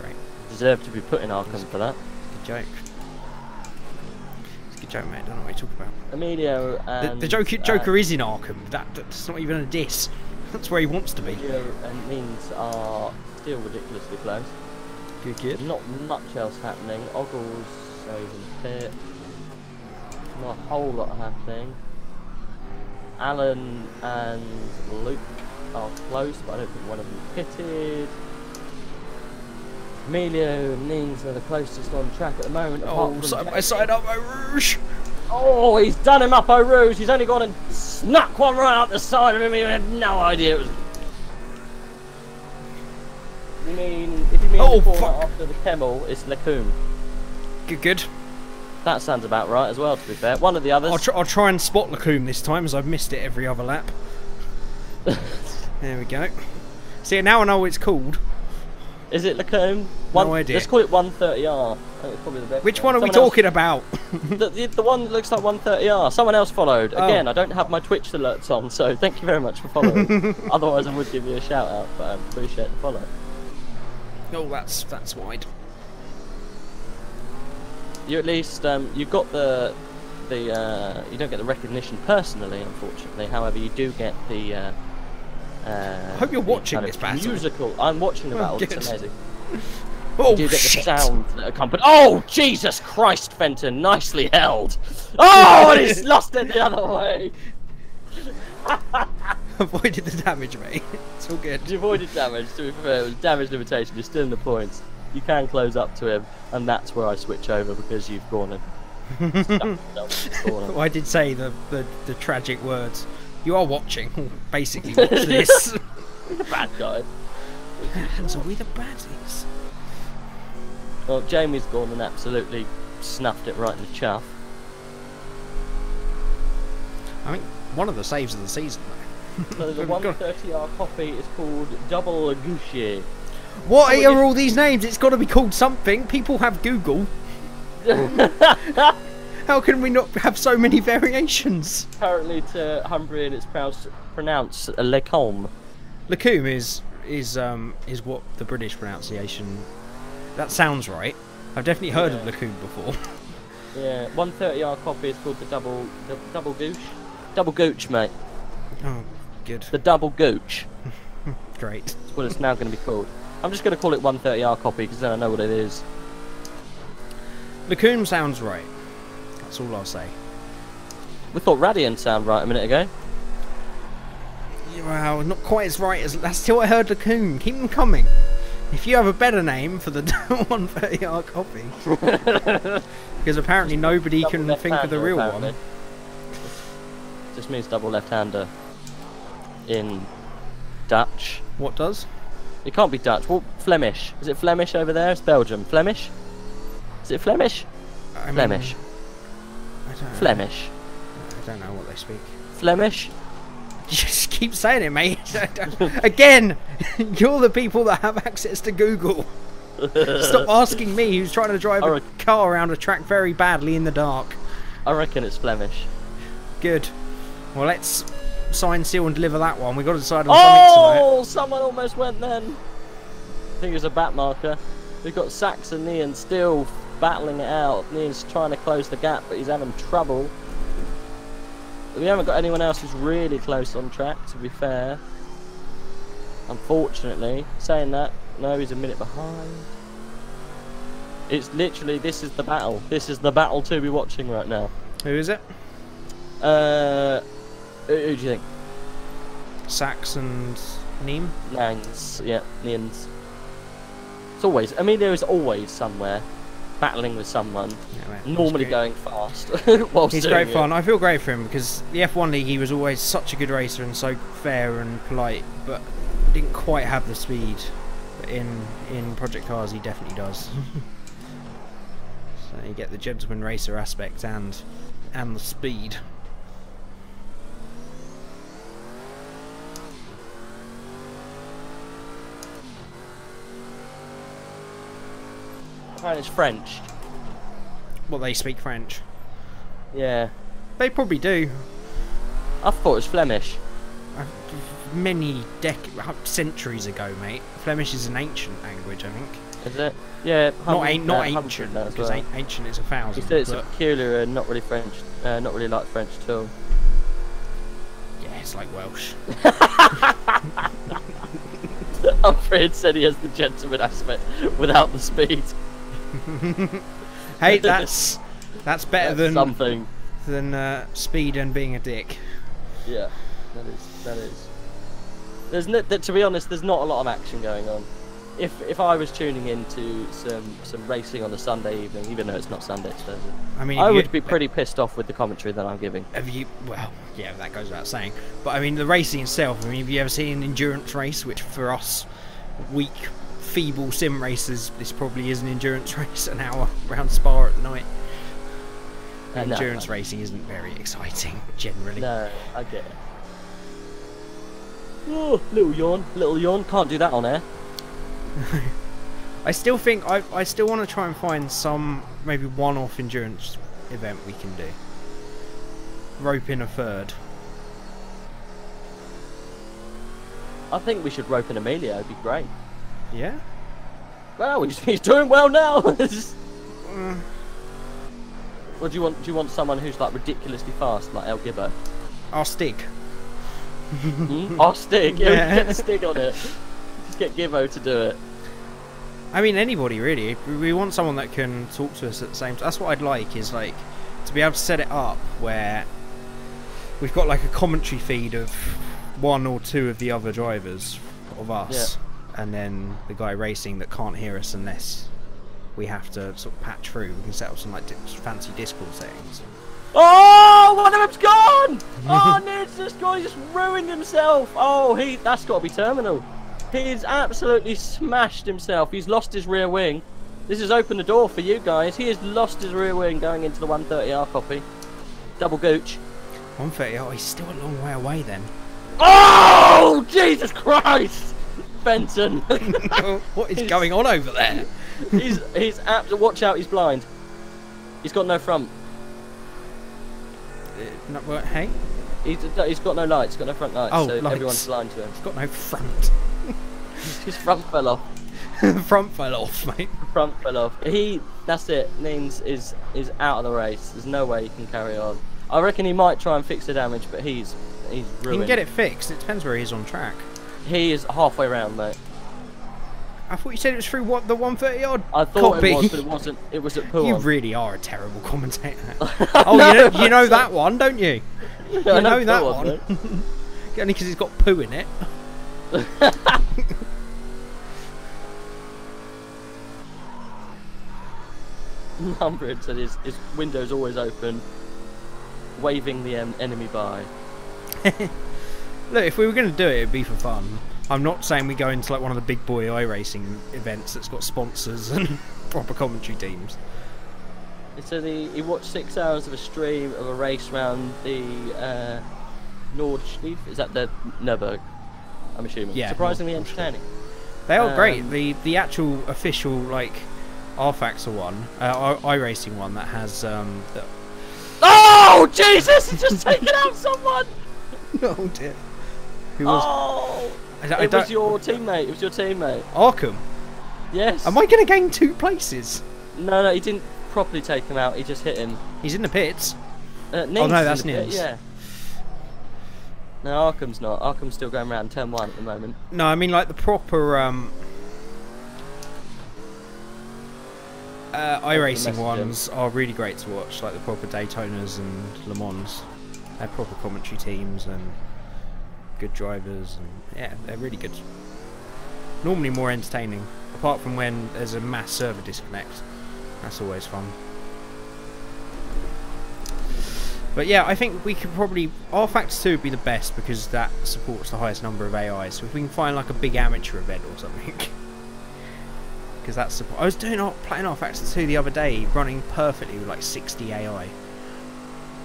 Great, Deserve to be put in Arkham for that. good joke. It's a good joke, mate. I don't know what you're talking about. Emilio and The Joker is in Arkham. That's not even a diss. That's where he wants to be. Emilio and Means are still ridiculously close. Good kid. Not much else happening. Oggles stays in pit. Not a whole lot happening. Alan and Luke are close, but I don't think one of them pitted. Emilio and Nings are the closest on track at the moment. apart Oh, from side by Jamie. side up, oh, Rouge. Oh, he's done him up, Eau Rouge. He's only gone and snuck one right up the side of him. He had no idea it was. You mean, if you mean Oh, the corner fuck. after the Kemmel, it's Lecombe. Good. That sounds about right as well, to be fair. One of the others. I'll try and spot Lecombe this time, as I've missed it every other lap. There we go. See, now I know what it's called. Is it Lecombe? No idea. Let's call it 130R. I think it's probably the best. Which one are we Someone talking about? The one that looks like 130R. Someone else followed. Oh. Again, I don't have my Twitch alerts on, so thank you very much for following. Otherwise, I would give you a shout out, but I appreciate the follow. Oh, that's wide. You at least you got the you don't get the recognition personally, unfortunately. However, you do get the. I hope you're the watching kind this of battle. musical. I'm watching the Oh, battle. good. It's amazing. Oh, You do get the shit. sound that accompanies. Oh, Jesus Christ, Fenton, nicely held. Oh, and he's lost it the other way. Avoided the damage, mate. It's all good. You avoided damage. To be fair, it was damage limitation. You're still in the points. You can close up to him, and that's where I switch over because you've gone and stuck yourself in the corner. Oh, I did say the tragic words. You are watching. Basically, watch this. The bad guy. Hands are we the baddies? Well, Jamie's gone and absolutely snuffed it right in the chuff. I think one of the saves of the season, though. So the 130R coffee is called Double Goucher. What Oh, are all these names? It's got to be called something. People have Google. How can we not have so many variations? Apparently to Humbrian it's pronounced Lecombe. Lecombe is what the British pronunciation. That sounds right. I've definitely heard of Lacoon before. Yeah, 130R copy is called the double gooch. Double gooch, mate. Oh, good. The double gooch. Great. That's what it's now going to be called. I'm just going to call it 130R copy because then I know what it is. Lacoon sounds right. That's all I'll say. We thought Radiant sound right a minute ago. Well, not quite as right as... That's still I heard Lacoon. Keep them coming. If you have a better name for the 130R copy. Because apparently nobody Double can think of the real apparently. one. Just means double left-hander in Dutch. What does? It can't be Dutch. Well, Flemish. Is it Flemish over there? It's Belgium. Flemish? Is it Flemish? I mean, Flemish. I don't know. Flemish. I don't know what they speak. Flemish? Just keep saying it, mate. Again, you're the people that have access to Google. Stop asking me who's trying to drive a car around a track very badly in the dark. I reckon it's Flemish. Good. Well, let's sign, seal and deliver that one. We've got to decide on something Oh! Someone almost went then. I think it was a back marker. We've got Sax and Nian still battling it out. Nian's trying to close the gap, but he's having trouble. We haven't got anyone else who's really close on track, to be fair. Unfortunately. Saying that, no, he's a minute behind. It's literally, this is the battle. This is the battle to be watching right now. Who is it? Who do you think? Sax and Neem? Nians, yeah, Nians. It's always, I mean, there is always somewhere battling with someone, Yeah, mate, normally going fast. whilst He's doing great it. fun. I feel great for him because the F1 League, he was always such a good racer and so fair and polite, but didn't quite have the speed. But in Project Cars, he definitely does. So you get the gentleman racer aspect and the speed. Apparently it's French. Well, they speak French. Yeah. They probably do. I thought it was Flemish. Many centuries ago, mate. Flemish is an ancient language, I think. Is it? Yeah. Not 100 ancient, as because well. ancient is 1,000. He said it's a but peculiar and not really French, not really like French at all. yeah, it's like Welsh. Alfred said he has the gentleman aspect without the speed. Hey, that's better than something. Speed and being a dick. Yeah, that is. There's no, to be honest, there's not a lot of action going on. If I was tuning into some racing on a Sunday evening, even though it's not Sunday, it's Thursday, I mean, I would be pretty pissed off with the commentary that I'm giving. Have you? Well, yeah, that goes without saying. But I mean, the racing itself. I mean, have you ever seen an endurance race? Which for us, weak, feeble sim racers, this probably is an endurance race. An hour around Spa at night. Endurance racing isn't very exciting generally. No, I get it. Oh, little yawn. Can't do that on air. I still think I still want to try and find some maybe one-off endurance event we can do. Rope in a third. I think we should rope in Emilio. It'd be great. Yeah. Well, he's doing well now. What do you want? Do you want someone who's like ridiculously fast, like El Gibbo? Our Stig. Our Stig. Yeah, Yeah. we can get the Stig on it. Just get Gibbo to do it. I mean, anybody really. We want someone that can talk to us at the same time. That's what I'd like, is like to be able to set it up where we've got like a commentary feed of one or two of the other drivers of us, and then the guy racing that can't hear us unless we have to sort of patch through. We can set up some like fancy Discord settings. Oh, one of them's gone! Oh, Ned's just gone. He just ruined himself. Oh, that's got to be terminal. He's absolutely smashed himself. He's lost his rear wing. This has opened the door for you guys. He has lost his rear wing going into the 130R copy. Double gooch. 130. Oh, he's still a long way away then. Oh, Jesus Christ! Benton. What is going on over there? He's watch out, he's blind. He's got no front. Hey? He's got no lights, got no front lights, Oh, so lights. everyone's blind to him. He's got no front. His front fell off. Front fell off, mate. Front fell off. That's it. Nins is out of the race. There's no way he can carry on. I reckon he might try and fix the damage, but he's ruined. He can get it fixed. It depends where he is on track. He is halfway round, mate. I thought you said it was through what, the 130 odd. I thought Can't it was, be. but it wasn't. It was at Puon. You really are a terrible commentator. Oh, you know that one, don't you? You I know that Puon, one. mate. Only because it's got poo in it. Humbrid said his window's always open, waving the enemy by. Look, if we were going to do it, it'd be for fun. I'm not saying we go into like one of the big boy iRacing events that's got sponsors and proper commentary teams. He said he watched 6 hours of a stream of a race round the Nordschleife. Is that the Nürburgring? I'm assuming. Yeah. Surprisingly entertaining. They are great. The actual official like R-Factor one, iRacing one that has Oh Jesus! He's just taken out someone. Oh dear. Who was? Oh! It was your teammate. It was your teammate. Arkham. Yes. Am I going to gain 2 places? No, he didn't properly take him out. He just hit him. He's in the pits. Nins Oh no, is that's in the pit, Nins. Yeah. No, Arkham's not. Arkham's still going around turn 1 at the moment. No, I mean like the proper iRacing ones are really great to watch, like the proper Daytonas and Le Mans. They're proper commentary teams and good drivers, and yeah, they're really good. Normally more entertaining, apart from when there's a mass server disconnect. That's always fun. But yeah, I think we could probably... R-Factor 2 would be the best because that supports the highest number of AIs. So if we can find like a big amateur event or something. Because that's... I was playing R-Factor 2 the other day, running perfectly with like 60 AI.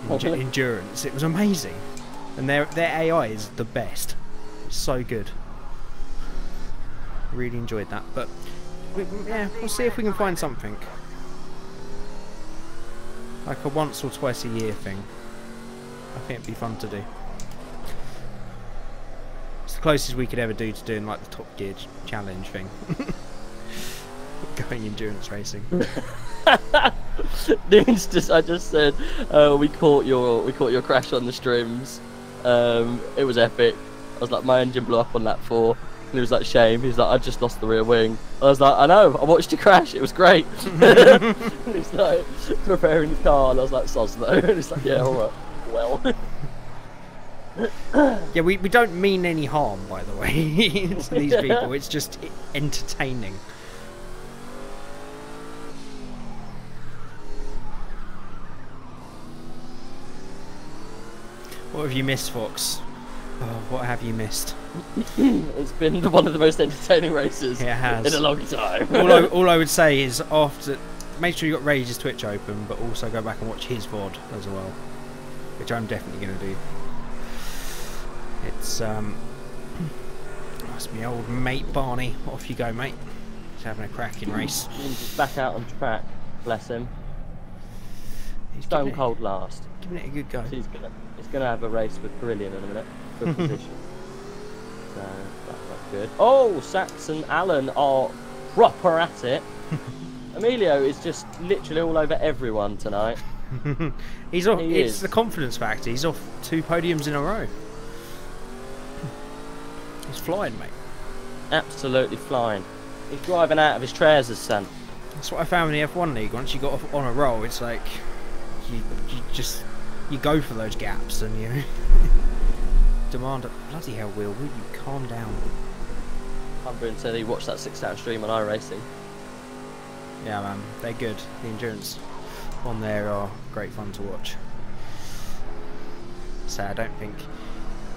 Endurance. It was amazing. And their AI is the best. It's so good. Really enjoyed that. But yeah, we'll see if we can find something. Like a once or twice a year thing. I think it'd be fun to do. It's the closest we could ever do to doing like the Top Gear challenge thing. Going endurance racing. I just said we caught your crash on the streams. It was epic. I was like, my engine blew up on lap 4. And he was like, shame. He was like, I just lost the rear wing. I was like, I know. I watched you crash. It was great. He's like preparing the car, and I was like, soz though. And he's like, yeah, all right. Well. Yeah, we don't mean any harm, by the way, to these people. It's just entertaining. What have you missed, Fox? Oh, what have you missed? It's been one of the most entertaining races It has. in a long time. all I would say is after, make sure you got Rage's Twitch open, but also go back and watch his VOD as well, which I'm definitely going to do. It's that's my old mate Barney. Off you go, mate. He's having a cracking race. He's back out on track. Bless him. He's Stone giving cold last. it a good go. He's gonna have a race with Brilliant in a minute for position. So that's good. Oh, Sax and Alan are proper at it. Emilio is just literally all over everyone tonight. He's off. He It's is. the confidence factor. He's off 2 podiums in a row. He's flying, mate. Absolutely flying. He's driving out of his trousers, son. That's what I found in the F1 league. Once you got off on a roll, it's like you go for those gaps and you demand. Bloody hell, Will you calm down? Humber said he watched that 6-hour stream on iRacing. Yeah, man, they're good. The endurance on there are great fun to watch. So I don't think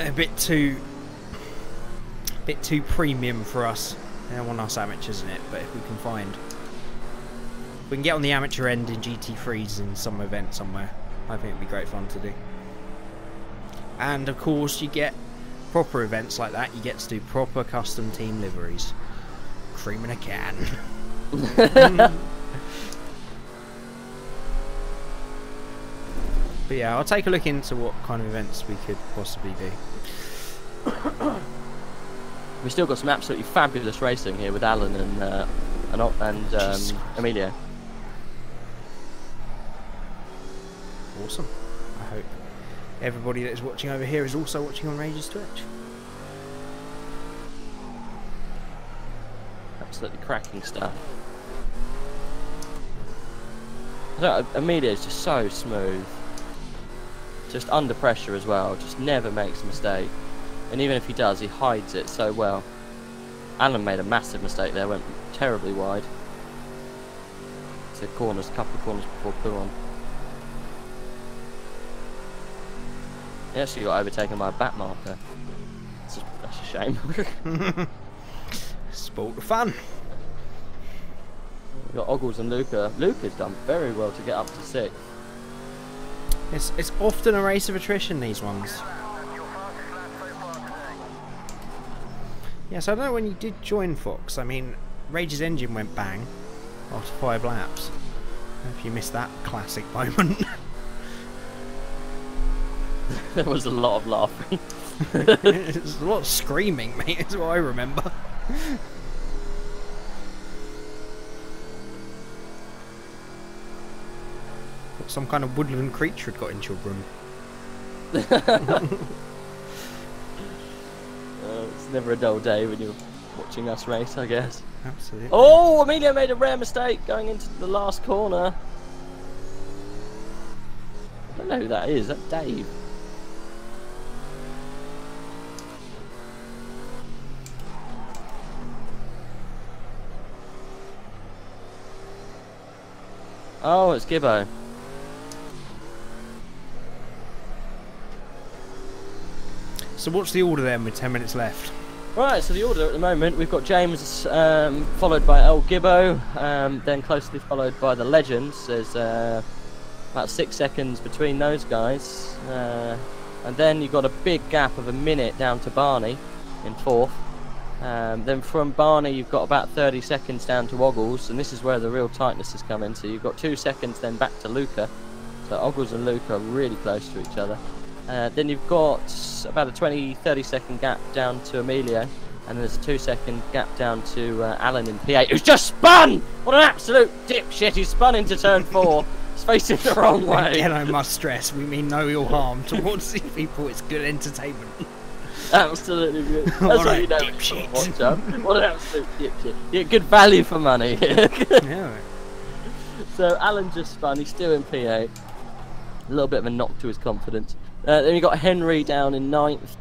a bit too premium for us. They don't want us amateurs in it, but if we can find, if we can get on the amateur end in GT3s in some event somewhere, I think it'd be great fun to do. And of course, you get proper events like that. You get to do proper custom team liveries. Cream in a can. But yeah, I'll take a look into what kind of events we could possibly do. We've still got some absolutely fabulous racing here with Alan and Emilio. Awesome. I hope everybody that is watching over here is also watching on Rage's Twitch. Absolutely cracking stuff. Emilio's just so smooth. Just under pressure as well. Just never makes a mistake. And even if he does, he hides it so well. Alan made a massive mistake there. Went terribly wide. To corners, couple of corners before pull-on. He actually got overtaken by a back marker. That's a shame. Sport of fun. We've got Ogles and Luca. Luca's done very well to get up to 6th. It's often a race of attrition, these ones. Yes, I don't know when you did join Fox. I mean, Rage's engine went bang after 5 laps. I don't know if you missed that classic moment. There was a lot of laughing. There's a lot of screaming, mate. That's what I remember. Some kind of woodland creature had got into your room. It's never a dull day when you're watching us race, I guess. Absolutely. Oh, Emilio made a rare mistake going into the last corner. I don't know who that is. Is that Dave? Oh, it's Gibbo. So what's the order then with 10 minutes left? Right, so the order at the moment, we've got James followed by El Gibbo, then closely followed by the Legends. There's about 6 seconds between those guys. And then you've got a big gap of a minute down to Barney in 4th. Then from Barney you've got about 30 seconds down to Ogles, and this is where the real tightness has come in. So you've got 2 seconds then back to Luca. So Ogles and Luca are really close to each other. Then you've got about a 20-30 second gap down to Emilio, and then there's a 2-second gap down to Alan in P8, who's just spun! What an absolute dipshit! He spun into turn 4. He's facing the wrong way. Again, I must stress, we mean no ill harm towards these people. It's good entertainment. Absolutely good. That's All what right, you know. dipshit. Watch out. What an absolute dipshit. You get good value for money. Yeah. So Alan just spun. He's still in P8. A little bit of a knock to his confidence. Then you've got Henry down in 9th.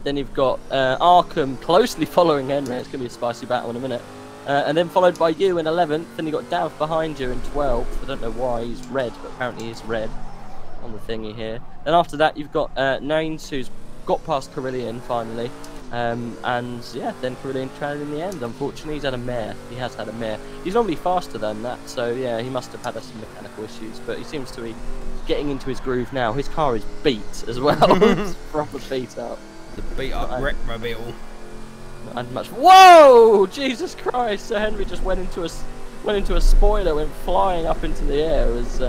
Then you've got Arkham closely following Henry. It's going to be a spicy battle in a minute. And then followed by you in 11th. Then you've got Dav behind you in 12th. I don't know why he's red, but apparently he's red on the thingy here. Then after that, you've got Naines, who's got past Carillion finally. And yeah, then Carillion trailed in the end. Unfortunately, he's had a mare. He has had a mare. He's normally faster than that, so yeah, he must have had some mechanical issues. But he seems to be getting into his groove now. His car is beat as well. It's proper beat up. The beat up wreck-mobile. Not had much. Whoa! Jesus Christ! Sir Henry just went into a spoiler, went flying up into the air as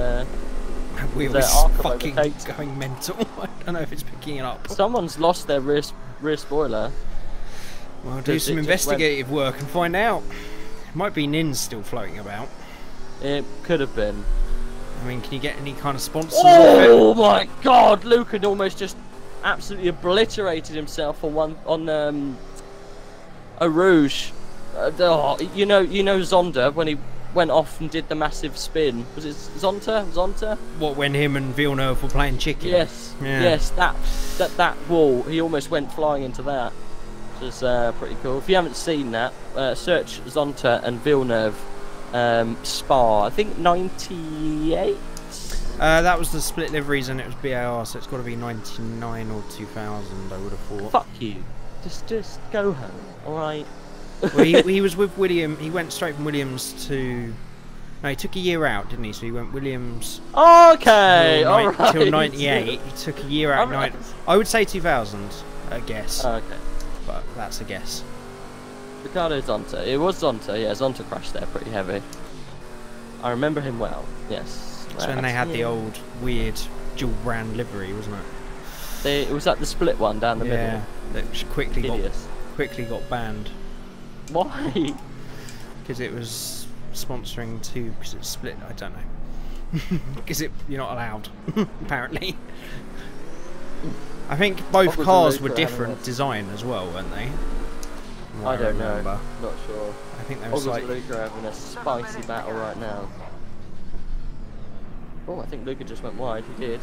We were fucking going mental. I don't know if it's picking it up. Someone's lost their rear spoiler. Well, do some investigative work and find out. It might be Nin's still floating about. It could have been. I mean, can you get any kind of sponsors? Oh my God! Luke had almost just absolutely obliterated himself on a Rouge. You know Zonda when he went off and did the massive spin. Was it Zonta? What, when him and Villeneuve were playing chicken? Yes. Yeah. Yes. That wall. He almost went flying into that. Which is pretty cool. If you haven't seen that, search Zonta and Villeneuve Spa. I think 98. That was the split liveries and it was BAR, so it's got to be 99 or 2000. I would have thought. Fuck you. Just go home. All right. Well, he was with William. He went straight from Williams to. No, he took a year out, didn't he? So he went Williams. Okay, till 98. He took a year out. Right. I would say 2000. I guess. Okay. But that's a guess. Ricardo Zonta. It was Zonta. Yeah, Zonta crashed there pretty heavy. I remember him well. Yes. That's when they had the old weird dual brand livery, wasn't it? It was like the split one down the middle. Yeah. That quickly got quickly got banned Why? because it was sponsoring two. Because it's split. I don't know. Because you're not allowed apparently. I think both What was cars the were Luca different having design as well, weren't they? From I what don't remember. know. Not sure. I think they were Ogles like. and Luca are having a spicy battle right now. Oh, I think Luca just went wide. He did.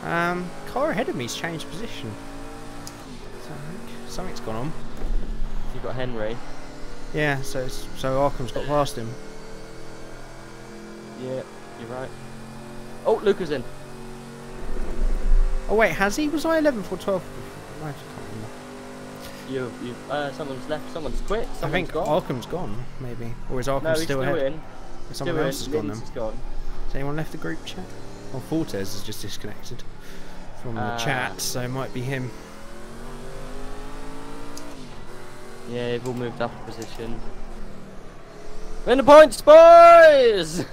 Car ahead of me's changed position. Something's gone on. You've got Henry. Yeah, so Arkham's got past him. Yeah, you're right. Oh, Luca's in. Oh wait, has he? Was I 11th or 12th? I can't remember. Someone's left. Someone's quit. I Someone's think gone. Arkham's gone, maybe. Or is Arkham No, he's still still ahead? in. Someone Still else has in. gone Linz then. is gone. Has anyone left the group chat? Well, Fortes has just disconnected from the chat, so it might be him. Yeah, they've all moved up a position. We're in the points, boys!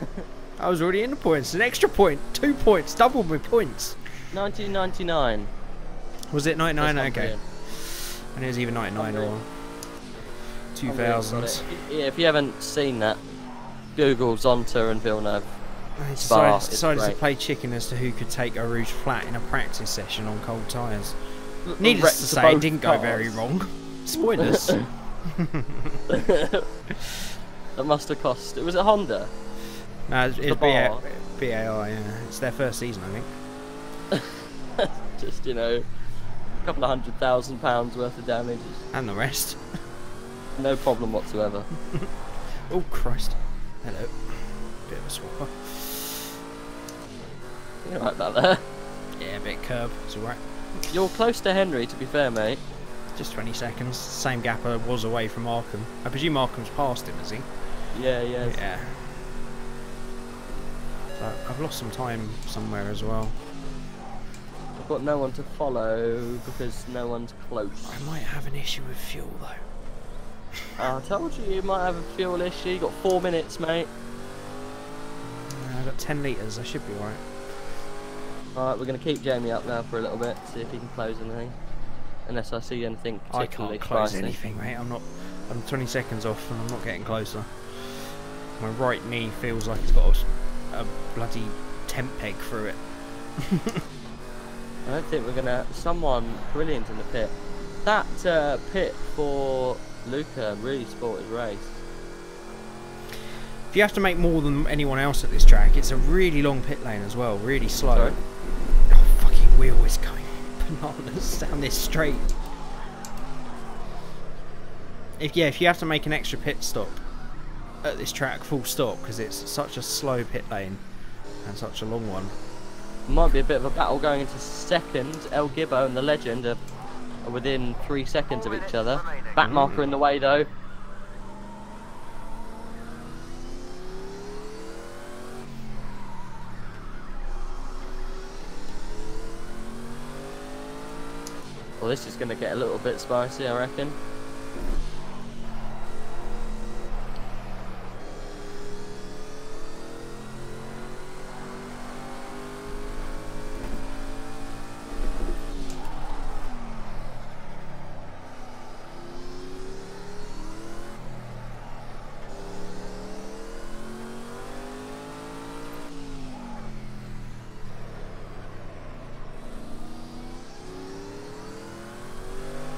I was already in the points. An extra point. 2 points. Double my points. 1999. Was it 99? That's Okay. Hungarian. And it was either 99 or Hungarian's got 2000s. it. Yeah, if you haven't seen that, Google Zonta and Villeneuve. I Spa, decided it's to great. play chicken as to who could take a Rouge flat in a practice session on cold tyres. Wrecked Needless to say, it both didn't go very cars. wrong. Spoilers. That must have cost. It was a Honda. No, it's The BAI, bar. yeah. It's their first season, I think. Just, you know, a couple of £100,000 worth of damages. And the rest. No problem whatsoever. Oh, Christ. Hello. Bit of a swapper. You're right about that. Yeah, a bit curb. It's alright. You're close to Henry, to be fair, mate. Just 20 seconds. Same gap I was away from Arkham. I presume Arkham's past him, is he? Yeah, yeah. Yeah. So I've lost some time somewhere as well. I've got no one to follow because no one's close. I might have an issue with fuel though. I told you might have a fuel issue. You got 4 minutes, mate. I've got 10 litres. I should be alright. Alright, we're going to keep Jamie up now for a little bit, see if he can close anything. Unless I see anything I particularly can't close spicy. anything, mate. I'm 20 seconds off and I'm not getting closer. My right knee feels like it's got a bloody tent peg through it. I don't think we're going to... Someone brilliant in the pit. That pit for Luca really sport his race. If you have to make more than anyone else at this track, it's a really long pit lane as well, really slow. Sorry? Oh, fucking wheel is going bananas down this straight. If you have to make an extra pit stop at this track, full stop, because it's such a slow pit lane and such a long one. Might be a bit of a battle going into second. El Gibbo and the Legend are within 3 seconds of each other. Back marker in the way though. Well, this is going to get a little bit spicy, I reckon.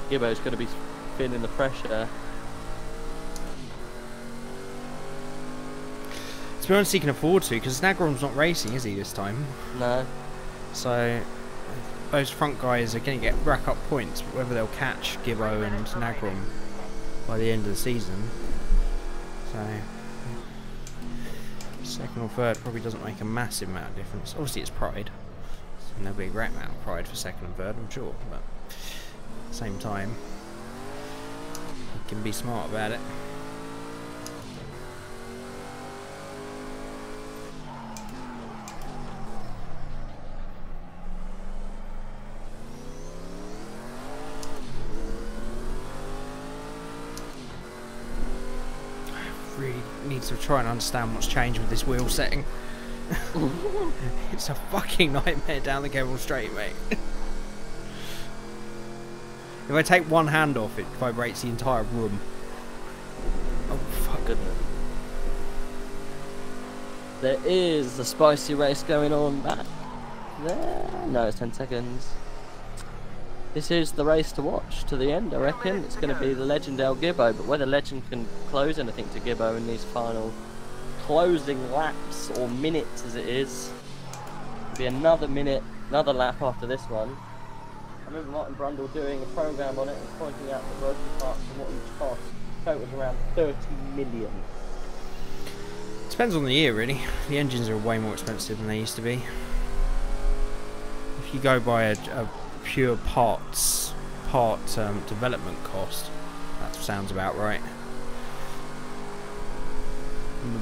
Gibbo's going to be feeling the pressure. To be honest, he can afford to, because Nagrom's not racing, is he, this time? No. So those front guys are going to rack up points, but whether they'll catch Gibbo and Nagrom by the end of the season. So second or third probably doesn't make a massive amount of difference. Obviously it's pride, and there'll be a great amount of pride for second and third, I'm sure, but at the same time you can be smart about it. Really need to try and understand what's changed with this wheel setting. It's a fucking nightmare down the Kevil Straight, mate. If I take one hand off, it vibrates the entire room. Oh, fuck. Goodness. There is a spicy race going on back there. No, it's 10 seconds. This is the race to watch to the end, I reckon. It's going to be the Legend El Gibbo, but whether Legend can close anything to Gibbo in these final closing laps, or minutes as it is. It'll be another minute, another lap after this one. I remember Martin Brundle doing a programme on it and pointing out the broken parts and what each cost. So it was around 30 million. Depends on the year, really. The engines are way more expensive than they used to be. If you go by a pure part development cost, that sounds about right.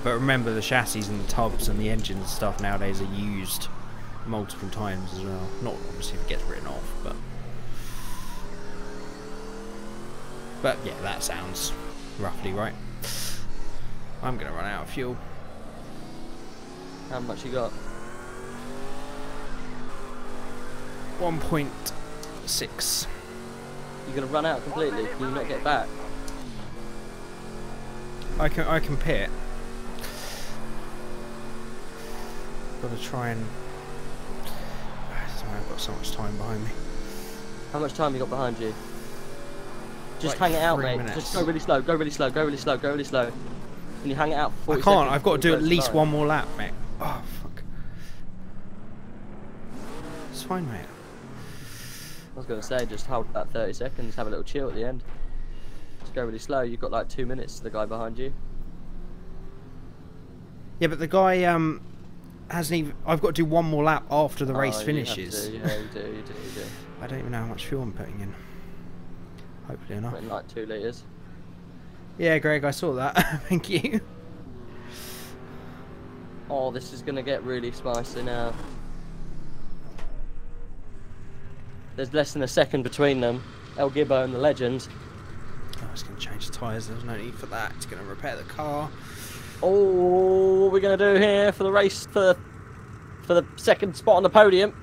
But remember, the chassis and the tubs and the engines and stuff nowadays are used multiple times as well. Not obviously if it gets written off, but yeah, that sounds roughly right. I'm gonna run out of fuel. How much you got? 1.6. You're gonna run out completely. Can you not get back? I can pit. Gotta try and. Sorry, I've got so much time behind me. How much time you got behind you? Just Like hang it out, 3 mate. minutes. Just go really slow. Go really slow. Go really slow. Go really slow. Can you hang it out for 40 I can't. seconds I've got to do before at it goes least slow? one more lap, mate. Oh fuck. It's fine, mate. I was gonna say, just hold that 30 seconds. Have a little chill at the end. Just go really slow. You've got like 2 minutes to the guy behind you. Yeah, but the guy hasn't even. I've got to do one more lap after the race Oh, you finishes. have to. Yeah, you do. I don't even know how much fuel I'm putting in. Hopefully enough. Putting like 2 litres. Yeah, Greg, I saw that. Thank you. Oh, this is gonna get really spicy now. There's less than a second between them. El Gibbo and the Legend. Oh, it's going to change the tyres. There's no need for that. It's going to repair the car. Oh, what are we gonna do here for the race for the second spot on the podium?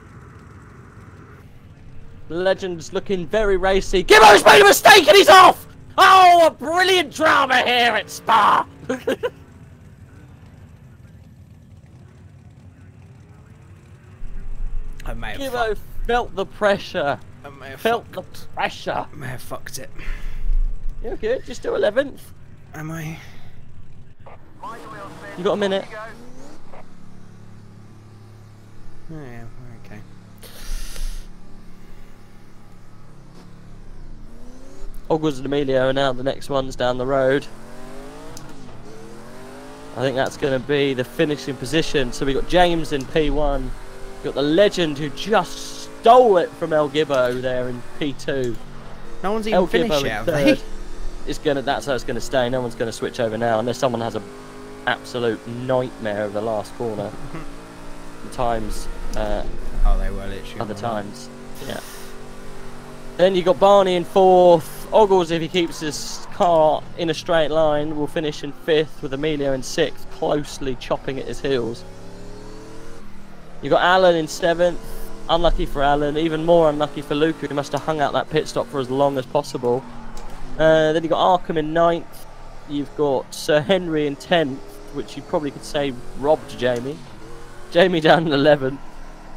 The Legend's looking very racy. Gibbo's made a mistake and he's off! Oh, a brilliant drama here at Spa! I may have Gibbo felt the pressure. I may have Felt the pressure. I may have fucked it. You're good, you're still 11th. Am I? Mind the wheel spin. You got a minute. Off you go. Oh, yeah, okay. Ogles and Emilio are now the next ones down the road. I think that's going to be the finishing position. So we've got James in P1. We've got the Legend who just stole it from El Gibbo there in P2. No one's even El finished Gibbo yet, in have third. they? That's how it's going to stay. No one's going to switch over now unless someone has a absolute nightmare of the last corner. The times, Oh, they were literally. other on times, yeah. Then you got Barney in 4th. Ogles, if he keeps his car in a straight line, will finish in 5th with Emilio in 6th, closely chopping at his heels. You got Alan in 7th. Unlucky for Alan, even more unlucky for Luca, who must have hung out that pit stop for as long as possible. Then you got Arkham in 9th. You've got Sir Henry in 10th, which you probably could say robbed Jamie. Jamie down in 11th.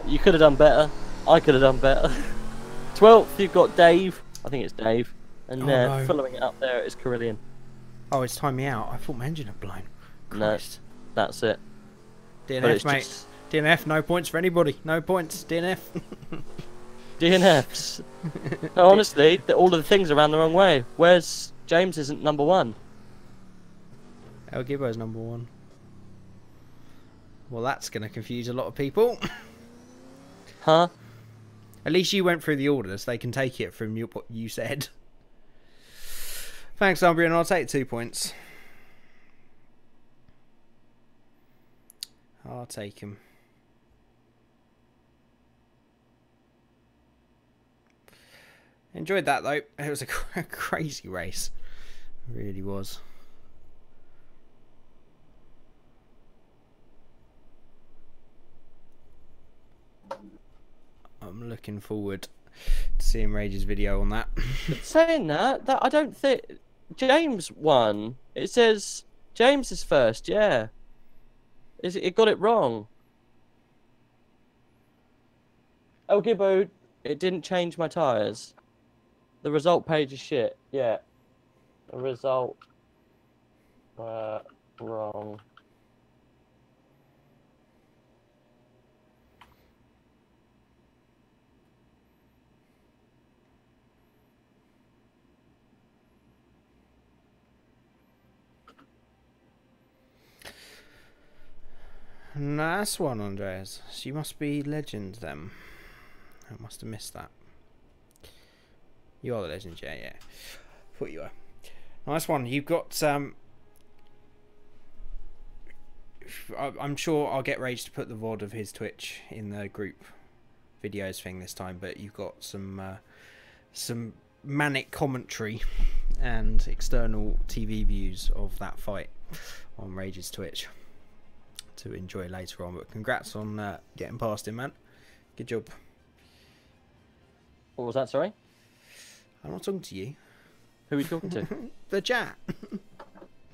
You could have done better. I could have done better. 12th, you've got Dave. I think it's Dave. And Oh, no. following it up there is Carillion. Oh, it's timed me out. I thought my engine had blown. Christ. No, that's it. But DNF, it's mate. just DNF, no points for anybody. No points. DNF. DNFs. No, honestly, all of the things are around the wrong way. Where's James isn't number 1? El Gibbo's number 1. Well, that's going to confuse a lot of people. Huh? At least you went through the orders. They can take it from what you said. Thanks, Umbrian. I'll take 2 points. I'll take him. Enjoyed that, though. It was a crazy race. It really was. I'm looking forward to seeing Rage's video on that. Saying that I don't think James won. It says James is first. Yeah, it got it wrong. El Gibbo, it didn't change my tyres. The result page is shit. Yeah, the result wrong. Nice one, Andreas. So you must be legend then. I must have missed that. You are the legend, yeah. Thought you were. Nice one. You've got I'm sure I'll get Rage to put the VOD of his Twitch in the group videos thing this time, but you've got some manic commentary and external TV views of that fight on Rage's Twitch to enjoy later on. But congrats on getting past him, man. Good job. What was that? Sorry. I'm not talking to you. Who are we talking to? The chat.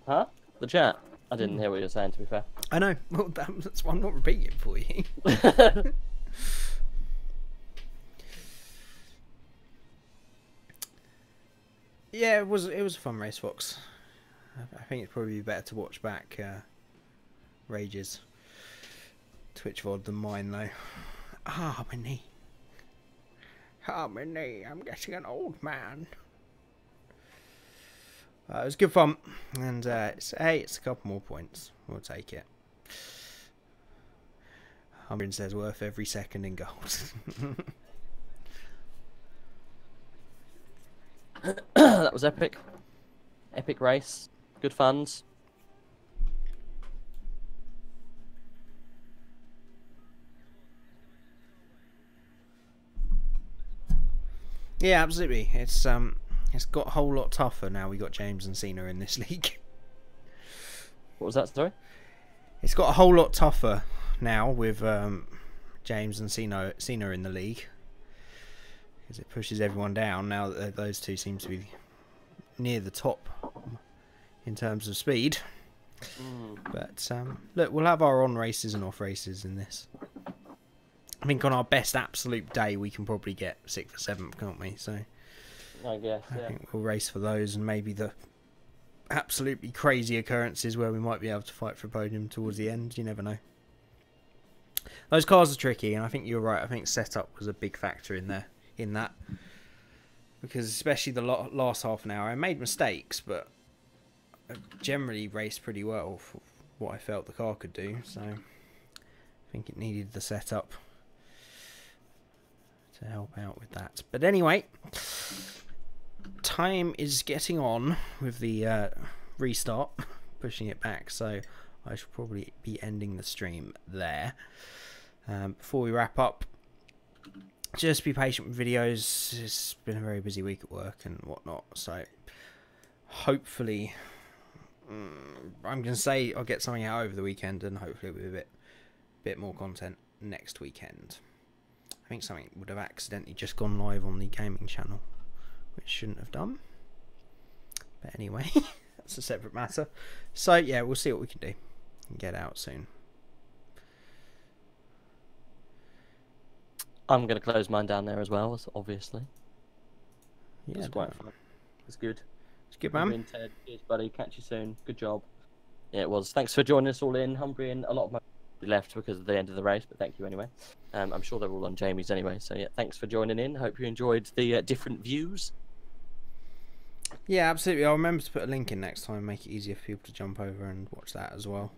Huh? The chat. I didn't hear what you were saying, to be fair. I know. Well, that's why I'm not repeating it for you. Yeah, it was a fun race, Fox. I think it'd probably be better to watch back Rage's Twitch VOD than mine, though. Ah, my knee. Ah, my knee. I'm getting an old man. It was good fun, and it's a couple more points. We'll take it. Humrin says worth every second in gold. That was epic. Epic race. Good funds. Yeah, absolutely. It's got a whole lot tougher now. We got James and Cena in this league. What was that, sorry? It's got a whole lot tougher now with James and Cena in the league, because it pushes everyone down now that those two seem to be near the top in terms of speed. But look, we'll have our on races and off races in this. I think on our best absolute day we can probably get 6th or 7th, can't we? So I guess, yeah. I think we'll race for those, and maybe the absolutely crazy occurrences where we might be able to fight for a podium towards the end. You never know. Those cars are tricky, and I think you're right. I think setup was a big factor in that, because especially the last half an hour I made mistakes, but I generally raced pretty well for what I felt the car could do. So I think it needed the setup to help out with that. But anyway, time is getting on with the restart, pushing it back, so I should probably be ending the stream there. Before we wrap up, just be patient with videos. It's been a very busy week at work and whatnot, so hopefully I'm going to say I'll get something out over the weekend, and hopefully it'll be a bit more content next weekend. I think something would have accidentally just gone live on the gaming channel, which shouldn't have done. But anyway, that's a separate matter. So yeah, we'll see what we can do and get out soon. I'm going to close mine down there as well, obviously. Yeah, It's quite fun. It's good. It's good, man. Ted, cheers, buddy. Catch you soon. Good job. Yeah, it was. Thanks for joining us all in. Humbrian, a lot of my left because of the end of the race, but thank you anyway. I'm sure they're all on Jamie's anyway, so yeah, thanks for joining in. Hope you enjoyed the different views. Yeah, absolutely. I'll remember to put a link in next time, make it easier for people to jump over and watch that as well.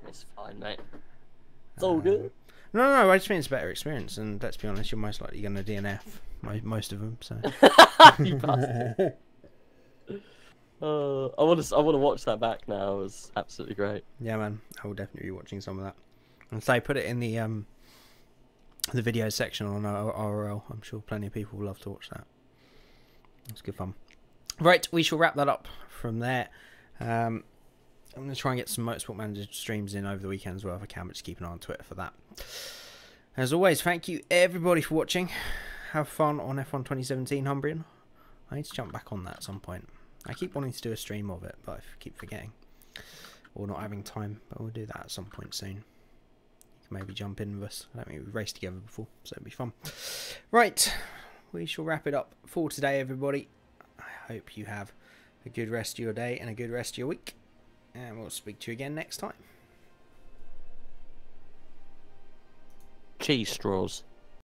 It's fine, mate. It's all good. No, I just mean it's a better experience, and let's be honest, you're most likely going to DNF most of them. So you bastard. I want to watch that back now. It was absolutely great. Yeah, man, I will definitely be watching some of that. And so put it in the video section on our ORL. I'm sure plenty of people will love to watch that. It's good fun. Right, we shall wrap that up from there. I'm going to try and get some Motorsport Manager streams in over the weekend as well if I can, but just keep an eye on Twitter for that. As always, thank you everybody for watching. Have fun on F1 2017 Humbrian. I need to jump back on that at some point. I keep wanting to do a stream of it, but I keep forgetting. Or not having time, but we'll do that at some point soon. You can maybe jump in with us. I don't think we've raced together before, so it'll be fun. Right, we shall wrap it up for today, everybody. I hope you have a good rest of your day and a good rest of your week. And we'll speak to you again next time. Cheese straws.